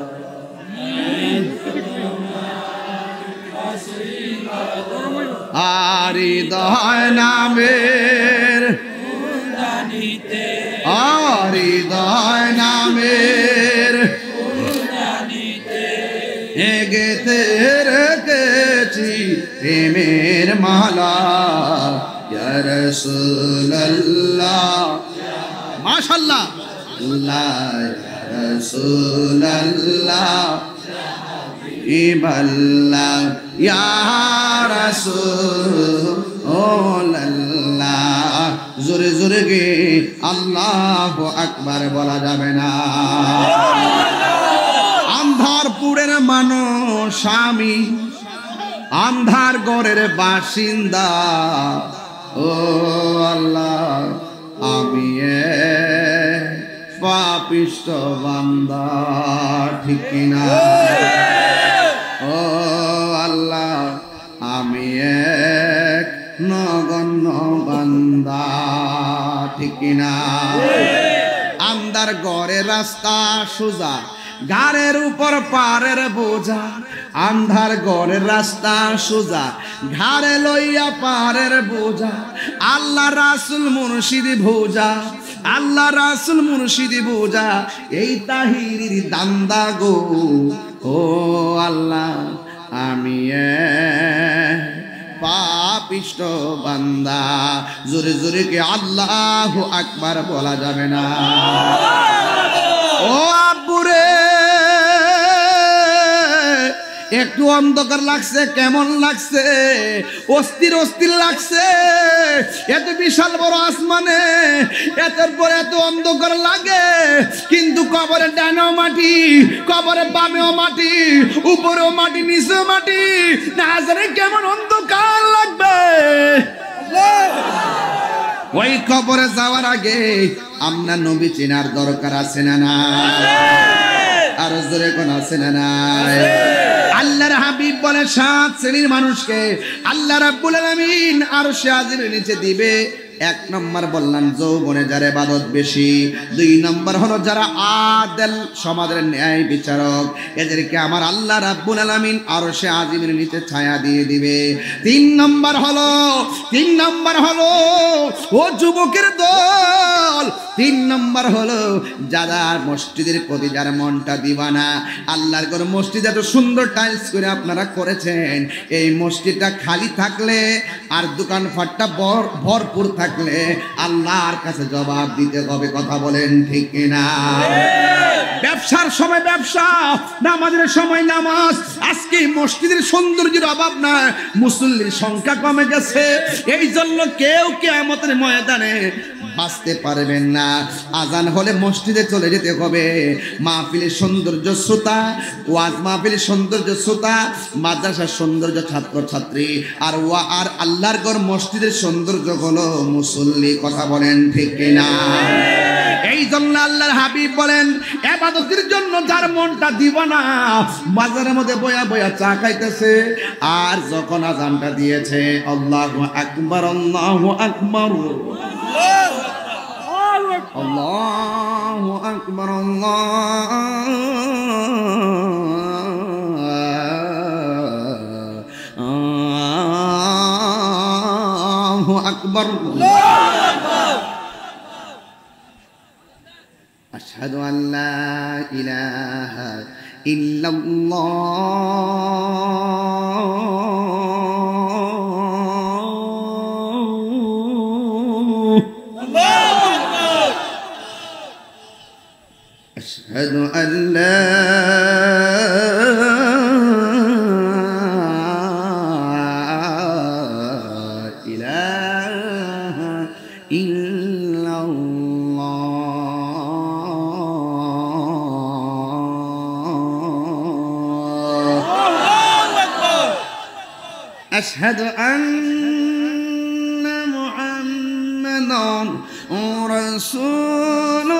আর হৃদয় নামের আর হৃদয় নামের গেথে রেখেছি প্রেমের মালা ইয়া রাসূলুল্লাহ মাশাআল্লাহ ইয়া রাসূলুল্লাহ ইবাল্লাহ ইয়া রাসূলুল্লাহ জোরে জোরে গে আল্লাহু আকবার বলা যাবে না। আন্ধারপুরের মানুষ আমি আন্ধার ঘরের বাসিন্দা ও আল্লাহ আমি পাপিষ্ঠ বান্দা ঠিক কিনা ও আল্লাহ আমি এক নগণ্য বান্দা ঠিক কিনা। আন্ধার ঘরের রাস্তা সোজা ঘাড়ের উপর পারের বোঝা, আন্ধার ঘরের রাস্তা সোজা, ঘাড়ে লইয়া পারের বোঝা, আল্লাহ রাসূল মুর্শিদ ভোজা, আল্লাহ রাসূল মুর্শিদ ভোজা, এই তাহিরির দান্দা গো। ও আল্লাহ আমি পাপিষ্ট বান্দা, জোরে জোরে কে আল্লাহু আকবার বলা যাবে না? ও আব্বুরে, একটু অন্ধকার লাগছে, কেমন লাগছে? অস্থির অস্থির লাগছে। এত বিশাল বড় আসমানে এতের পর এত অন্ধকার লাগে, কিন্তু কবরের ডানেও মাটি, কবরের বামেও মাটি, উপরেও মাটি, নিচেও মাটি, না জানে কেমন অন্ধকার লাগবে। ওই কবরে যাওয়ার আগে আমরা নবী চেনার দরকার আছে না না? আর জোরে কোন আছে না নাই? আল্লাহর হাবিব বলে 7 শ্রেণীর মানুষকে আল্লাহ রাব্বুল আলামিন আরশে আজিমের নিচে দিবে। 1 নম্বর বললাম যৌবনে যার ইবাদত বেশি, 2 নম্বর হলো যারা আদেল, সমাজের ন্যায় বিচারক, এদেরকে আমার আল্লাহ রাব্বুল আলামিন আরশে আজিমের নিচে ছায়া দিয়ে দিবে। 3 নম্বর হলো ও যুবকের দল, 3 নম্বর হলো যারা মসজিদের প্রতি যার মনটা দিবানা। আল্লাহর ঘর মসজিদ এত সুন্দর টাইলস করে আপনারা করেছেন, এই মসজিদটা খালি থাকলে আর দোকানপাটটা ভরপুর থাকলে আল্লাহর কাছে জবাব দিতে হবে। কথা বলেন ঠিক কিনা? ব্যবসার সময় ব্যবসা, নামাজের সময় নামাজ। আজকে মসজিদের সৌন্দর্যের অভাব না, মুসল্লির সংখ্যা কমে গেছে, এই জন্য কেউ কিয়ামতের ময়দানে বাঁচতে পারবেন না। আজান হলে মসজিদে চলে যেতে হবে। মাহফিলের সৌন্দর্য শ্রোতা, ওয়াজ মাহফিলের সৌন্দর্য শ্রোতা, মাদ্রাসার সৌন্দর্য ছাত্র ছাত্রী, আর আল্লাহর ঘর মসজিদের সৌন্দর্য হলো মুসল্লি। কথা বলেন ঠিক কিনা? এই জন্য আল্লাহর হাবিব বলেন ইবাদতের জন্য যার মনটা দিবানা, বাজারের মধ্যে বয়া বয়া চা খাইতেছে, আর যখন আজানটা দিয়েছে আল্লাহু আকবার, আল্লাহু আকবার, আল্লাহু আকবার, আল্লাহু আকবার, আশহাদু আল্লা ইলাহা ইল্লাল্লাহ, আশহাদু আল্লা ইলাহা আশহাদু আন্না মুহাম্মাদান রাসূলুল্লাহ।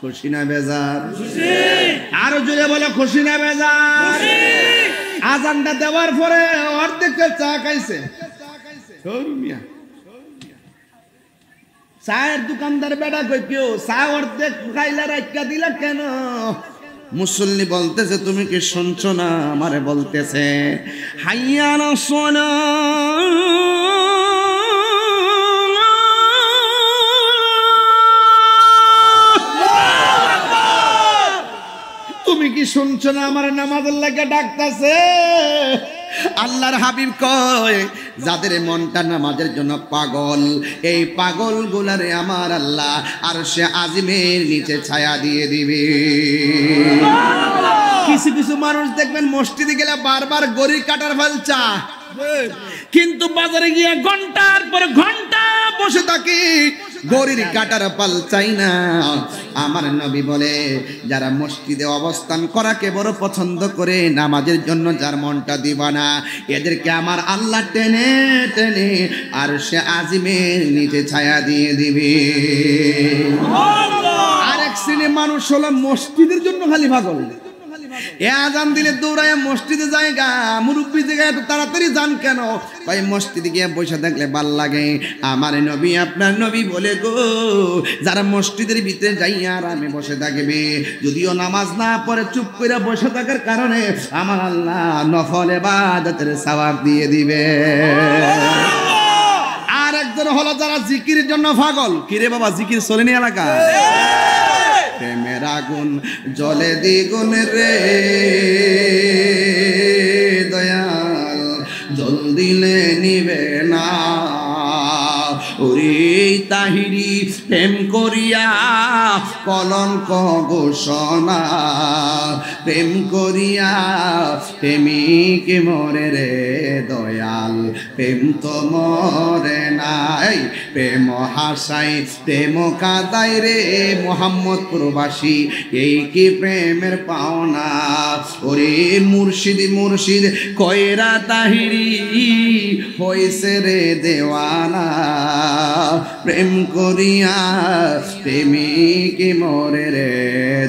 খুশি না বেজার? আরো জোরে বলো খুশি না বেজার? আজানটা দেওয়ার পরে অর্ধেক চা খাইছে। চায়ের দোকানদার বেড়া কই কেউ চা অর্ধেক খাইলা রাখা দিলা কেন? মুসল্লি বলতেছে তুমি কি শুনছো না? আমারে বলতেছে হাইয়া না সোনা, তুমি কি শুনছো না? আমার নামাজের লাগা ডাকতেছে। আল্লাহর হাবিব কয় যাদের মনটা নামাজের জন্য পাগল, এই পাগল গুলারে আমার আল্লাহ আরশে আজিমের নিচে ছায়া দিয়ে দিবে। কিছু কিছু মানুষ দেখবেন মসজিদে গেলে বারবার গড়ি কাটার ফেলছা, কিন্তু বাজারে গিয়ে ঘন্টার পর ঘন্টা বসে থাকি, গড়ির কাটার পাল চাই না। আমার নবী বলে যারা মসজিদে অবস্থান করাকে বড় পছন্দ করে, নামাজের জন্য যার মনটা দিবানা, এদেরকে আমার আল্লাহ টেনে টেনে আর সে আজিমের নিচে ছায়া দিয়ে দিবে। আরেক শ্রেণীর মানুষ হলো মসজিদের জন্য খালি পাগল, এ আজান দিলে দৌড়ায় মসজিদে জায়গা মুরব্বী জায়গায় এত তাড়াতাড়ি যান কেন? ভাই মসজিদে গিয়ে বসে থাকলে ভাল লাগে। আমার নবী আপনার নবী বলে গো, যারা মসজিদের ভিতরে যাইয়া আরামে বসে থাকবে, যদিও নামাজ না পড়ে চুপ করে বসে থাকার কারণে আমার আল্লাহ নফল ইবাদতের সওয়াব দিয়ে দিবে। আর একজন হলো যারা জিকিরের জন্য পাগল। কিরে বাবা জিকির চলেনি এলাকা? প্রেমের আগুন জ্বলে দ্বিগুণ রে দয়াল, জল দিলে নিবে না। ওরে তাহিরি প্রেম করিয়া কলঙ্ক ঘোষণা, প্রেম করিয়া প্রেমিক মরে রে দয়াল, প্রেম তো মরে নাই। প্রেম হাসাই প্রেম কাদাই রে মোহাম্মদপুরবাসী, এই কি প্রেমের পাওনা। ওরে মুর্শিদ মুর্শিদ কয়রা তাহিরি হইছে রে দেওয়ানা, প্রেম করিয়া প্রেমিক মরে রে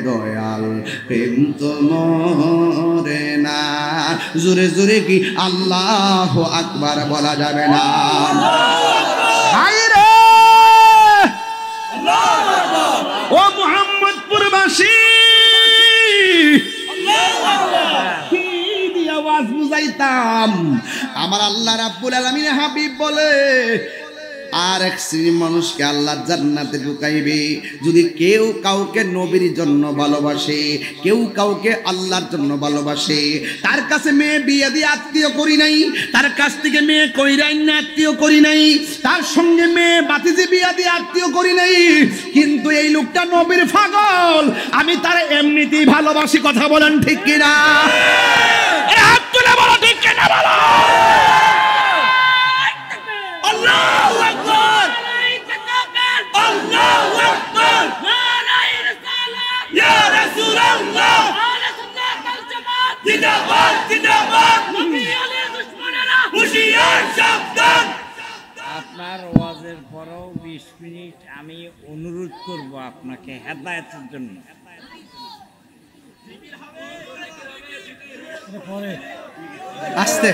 দয়াল, প্রেম তো মরে না। জোরে জোরে কি আল্লাহু আকবার বলা যাবে না? ও মুহাম্মদপুরবাসী, কি দিয়ে আওয়াজ বুঝাইতাম? আমার আল্লাহ রাব্বুল আলামিন হাবিব বলে, আর এক শ্রেণীর মানুষকে আল্লাহ জান্নাতে ঢুকাইবে যদি কেউ কাউকে নবীর জন্য ভালোবাসে, কেউ কাউকে আল্লাহর জন্য ভালোবাসে। তার কাছে মেয়ে বিয়ে দিয়ে আত্মীয় করি নাই, তার কাছ থেকে মেয়ে কইরাই না আত্মীয় করি নাই, তার সঙ্গে মেয়ে বাতিজি বিয়ে দিয়ে আত্মীয় করি নাই, কিন্তু এই লোকটা নবীর পাগল, আমি তার এমনিতেই ভালোবাসি। কথা বলেন ঠিক কিনা? হাত তুলে বলো ঠিক কিনা বলো। আল্লাহু আকবার, আল্লাহু আকবার, নারায়ে রিসালাত, ইয়া রাসূলুল্লাহ, আহলে সুন্নাত ওয়াল জামাত, জিন্দাবাদ জিন্দাবাদ, নবী আলীর দুশমনেরা হুশিয়ার সাবধান। আপনার ওয়াজের পরেও 20 মিনিট আমি অনুরোধ করব আপনাকে হেদায়েতের জন্য। আস্তে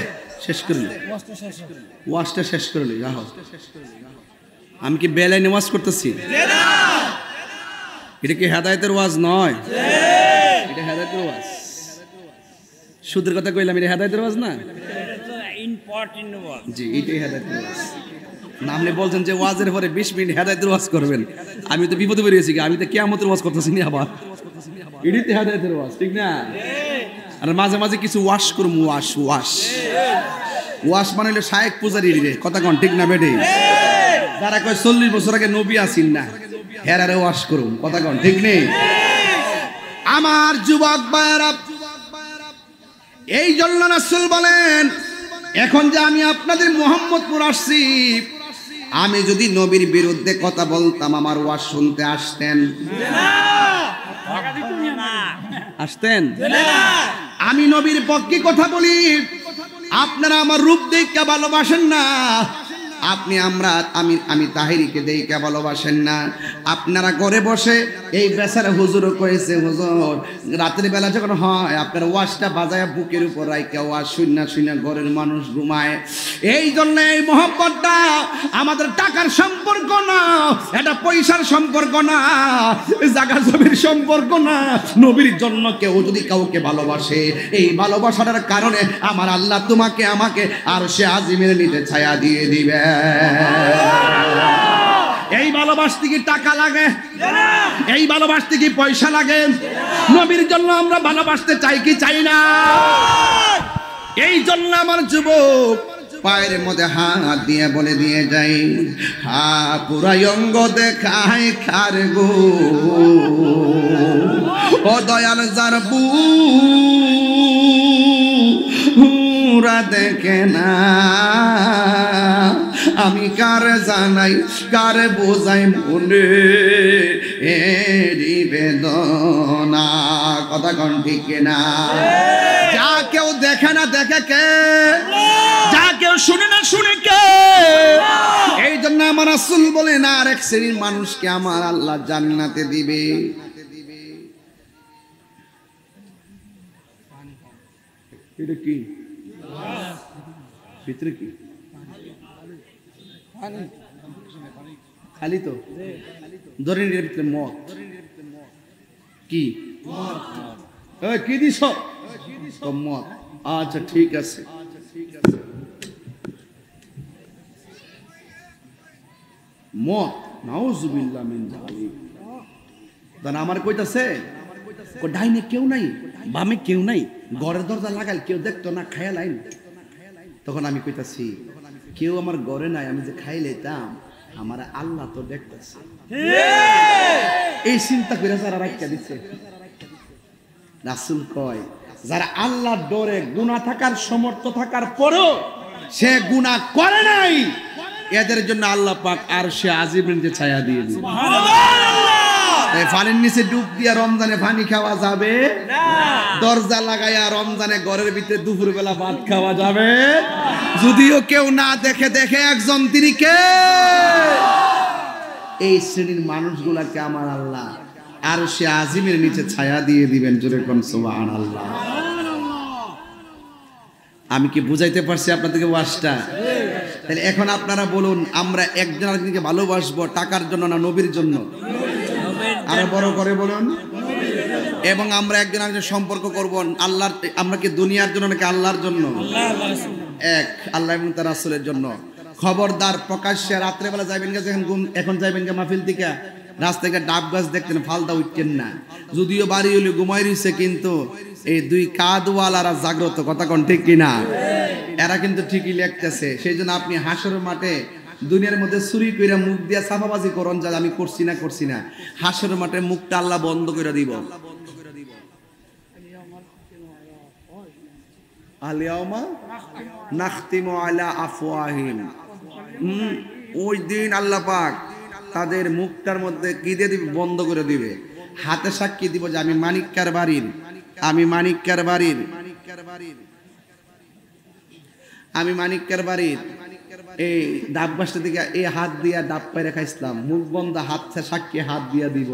শেষ করলি, ওয়াজটা শেষ করলি। আমি কি বেলাইনে ওয়াজ করতেছি? এটা কি হেদায়েতের ওয়াজ নয়? এটা হেদায়েতের ওয়াজ। সুদের কথা কইলাম, এটা হেদায়েতের ওয়াজ না? ইম্পর্টেন্ট ওয়াজ। জি, এটাই হেদায়েতের ওয়াজ। না আপনি বলছেন যে ওয়াজের পরে 20 মিনিট হেদায়েতের ওয়াজ করবেন, আমি তো বিপদে বেরিয়েছি। আমি তো কিয়ামতের ওয়াজ করতেছি না আবার। এটাই তো হেদায়েতের ওয়াজ, ঠিক না? আর মাঝে মাঝে কিছু ওয়াশ করুম, ওয়াশ ওয়াশ ওয়াশ মানে হলো শায়েক পূজারি রে। কথা কন ঠিক না বেটে? যারা কয় 40 বছর আগে নবী আসিন না, হেরারে ওয়াশ করুম। কথা কন ঠিক নেই? আমার যুবক ভাইরা, এই জন্য রাসূল বলেন, এখন যে আমি আপনাদের মুহাম্মদপুর আসছি, আমি যদি নবীর বিরুদ্ধে কথা বলতাম আমার ওয়াজ শুনতে আসতেন? আসতেন? আমি নবীর পক্ষে কথা বলি, আপনারা আমার রূপ দেখে ভালোবাসেন না, আপনি আমি তাহিরিকে দেখে ভালোবাসেন না। আপনারা ঘরে বসে এই বেচারা হুজুরও কয়েছে, হুজুর রাতের বেলা যখন হয় আপনার ওয়াজটা বাজায় বুকের উপর রাইকা ওয়াজ শুইনা শুইনা ঘরের মানুষ ঘুমায়। এই জন্য এই মহব্বতটা আমাদের টাকার সম্পর্ক না, এটা পয়সার সম্পর্ক না, জায়গা জমির সম্পর্ক না। নবীর জন্য কেউ যদি কাউকে ভালোবাসে, এই ভালোবাসার কারণে আমার আল্লাহ তোমাকে আমাকে আর সে আজিমের নিচে ছায়া দিয়ে দিবে। এই ভালোবাসতে কি টাকা লাগে? এই ভালোবাসতে কি পয়সা লাগে? নবীর জন্য আমরা ভালোবাসতে চাই কি চাই না? এই জন্য আমার যুবক পায়ের মধ্যে হাত দিয়ে বলে দিয়ে যাই, হা পুরাই অঙ্গ দেখায় খার গো, ও দয়াল যার পুরা দেখে না, আমি কার জানাই কার বোঝাই মনে এরি বেদনা। কথা কন ঠিক না? যা কেউ দেখে না দেখে কে? যা কেউ শুনে না শুনে কে? এই জন্য আমার রাসূল বলেন, আর এক শ্রেণীর মানুষকে আমার আল্লাহ জান্নাতে দিবে। এটা কি ভিতরে কি খালি তো ধরে এর ভিতরে মদ কি কি দিছ মদ আচ্ছা ঠিক আছে মদ নাউজুবিল্লাহ মিন যালিক দান আমার কইতাছে ডাইনে কেউ নাই বামে কেউ নাই ঘরের দরজা লাগাল কেউ দেখতো না খায়া লাইন তখন আমি কইতাছি কেউ আমার ঘরে নাই আমি যে খাই লইতাম আমার আল্লাহ তো দেখতেছে এই চিন্তা করে যারা রাখা দিচ্ছে রাসূল কয় যারা আল্লাহর ডরে গুনাহ থাকার সমর্থ থাকার পরেও সে গুনাহ করে নাই এদের জন্য আল্লাহ পাক আরশে আজিমের যে ছায়া দিয়ে দিবেন সুবহানাল্লাহ। পানির নিচে ডুব দিয়া রমজানে পানি খাওয়া যাবে না, দরজা লাগাইয়া রমজানে ঘরের ভিতরে দুপুর বেলা ভাত খাওয়া যাবে যদিও কেউ না দেখে দেখে একজন তিনি কে এই শ্রেণীর মানুষগুলাকে আমার আল্লাহ আরশে আজিমের নিচে ছায়া দিয়ে দিবেন জোরে কোন সুবহানাল্লাহ। আমি কি বুঝাইতে পারছি আপনাদেরকে ওয়াজটা? তাহলে এখন আপনারা বলুন আমরা একজন আরেকজনকে ভালোবাসবো টাকার জন্য না নবীর জন্য? আরো বড় করে বলুন। এবং আমরা একজন আরেকজন সম্পর্ক করব আল্লাহর, আমরা কি দুনিয়ার জন্য নাকি আল্লাহর জন্য? এক, আল্লাহ এবং তার রাসূলের জন্য। খবরদার প্রকাশ্যে রাত্রেবেলা যাবেন গা, এখন যাবেন গা মাহফিল থেকে রাস্তায় ডাব গাছ দেখতেন ফালদা উঠতেন না, যদিও বাড়ি হলে ঘুমাই রয়েছে কিন্তু এই দুই কাদওয়ালারা জাগ্রত, কথা কোন ঠিক কিনা? এরা কিন্তু ঠিকই লিখতেছে। সেই জন্য আপনি হাসরের মাঠে দুনিয়ার মধ্যে চুরি করে মুখ দিয়া সাফাবাজি করন যা আমি করছি না, হাসরের মাঠে মুখটা আল্লাহ বন্ধ করে দিব। আলিয়াউমা নাখতিমু আলা আফওয়াহিম, ওই দিন আল্লাহ পাক তাদের মুখটার মধ্যে কি দিয়ে দিবে? বন্ধ করে দিবে। হাতে সাক্ষী দিব যে আমি মানিক্কার বাড়ির, আমি মানিক্কার বাড়ির এই ডাব গাছটা দিকে এই হাত দিয়া ডাব পাইরে খাইছিলাম, মুখ বন্ধ, হাত সাক্ষী হাত দিয়া দিব,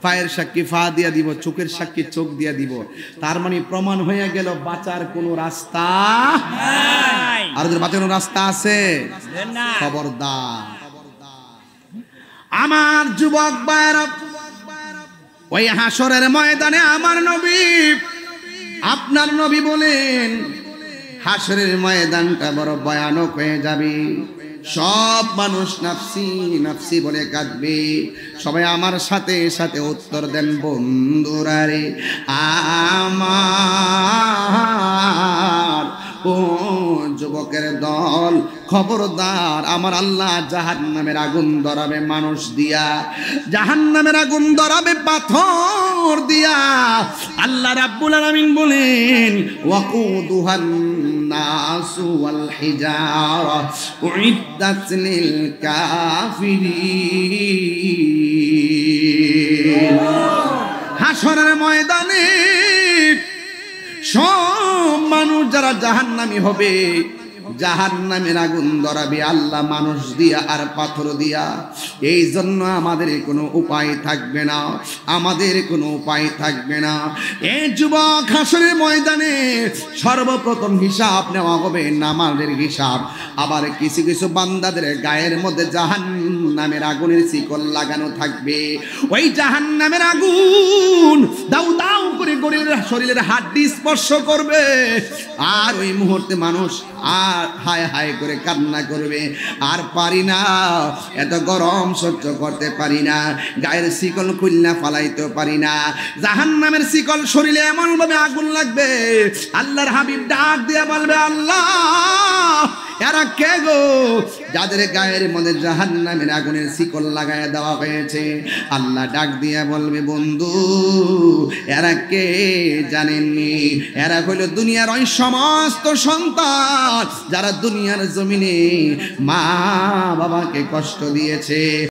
পায়ের সাক্ষী পা দিয়া দিব, চোখের সাক্ষী চোখ দিয়া দিব। তার মানে প্রমাণ হয়ে গেল বাঁচার কোনো রাস্তা নাই। আর যদি বাঁচার কোনো রাস্তা আছে খবরদার। আমার যুবক ভাইরা, ওই হাসরের ময়দানে আমার নবী, আপনার নবী বলেন হাসরের ময়দানটা বড় ভয়ানক হয়ে যাবে। সব মানুষ নাফসি নাফসি বলে কাঁদবে। সবাই আমার সাথে সাথে উত্তর দেন, বন্ধুরা রে আমার, ও যুবকের দল খবরদার, আমার আল্লাহ জাহান্নামের আগুন ধরাবে মানুষ দিয়া, জাহান্নামের আগুন ধরাবে পাথর দিয়া। আল্লাহ রাব্বুল আলামিন বলেন ওয়াকুদুহান নাসু ওয়াল হিজারা উইদ্দাত লিল কাফিরিন। হাসরের ময়দানে সব মানুষ যারা জাহান্নামী হবে, জাহান্নামের আগুন ধরাবে আল্লাহ মানুষ দিয়া আর পাথর দিয়া। এই জন্য আমাদের কোনো উপায় থাকবে না, আমাদের কোনো উপায় থাকবে না। এই যুবক হাসরের ময়দানে সর্বপ্রথম হিসাব নেওয়া হবে নামাজের হিসাব। আবার কিছু কিছু বান্দাদের গায়ের মধ্যে জাহান্নামের আগুনের শিকল লাগানো থাকবে। ওই জাহান্নামের আগুন দাউ দাউ করে শরীরের হাড্ডি স্পর্শ করবে। আর ওই মুহূর্তে মানুষ আর হায় হায় করে কান্না করবে, আর পারি না, এত গরম সহ্য করতে পারি না, গায়ের শিকল খুলনা ফালাইতে পারি না। জাহান্নামের শিকল শরীরে এমন ভাবে আগুন লাগবে, আল্লাহর হাবিব ডাক দিয়া বলবে, আল্লাহ এরা কে গো যাদের গায়ের মধ্যে জাহান্নামের আগুনের শিকল লাগায় দেওয়া হয়েছে? আল্লাহ ডাক দিয়া বলবে, বন্ধু এরা কে জানেননি? এরা হইল দুনিয়ার ওই সমস্ত সন্তান যারা দুনিয়ার জমিনে মা বাবাকে কষ্ট দিয়েছে।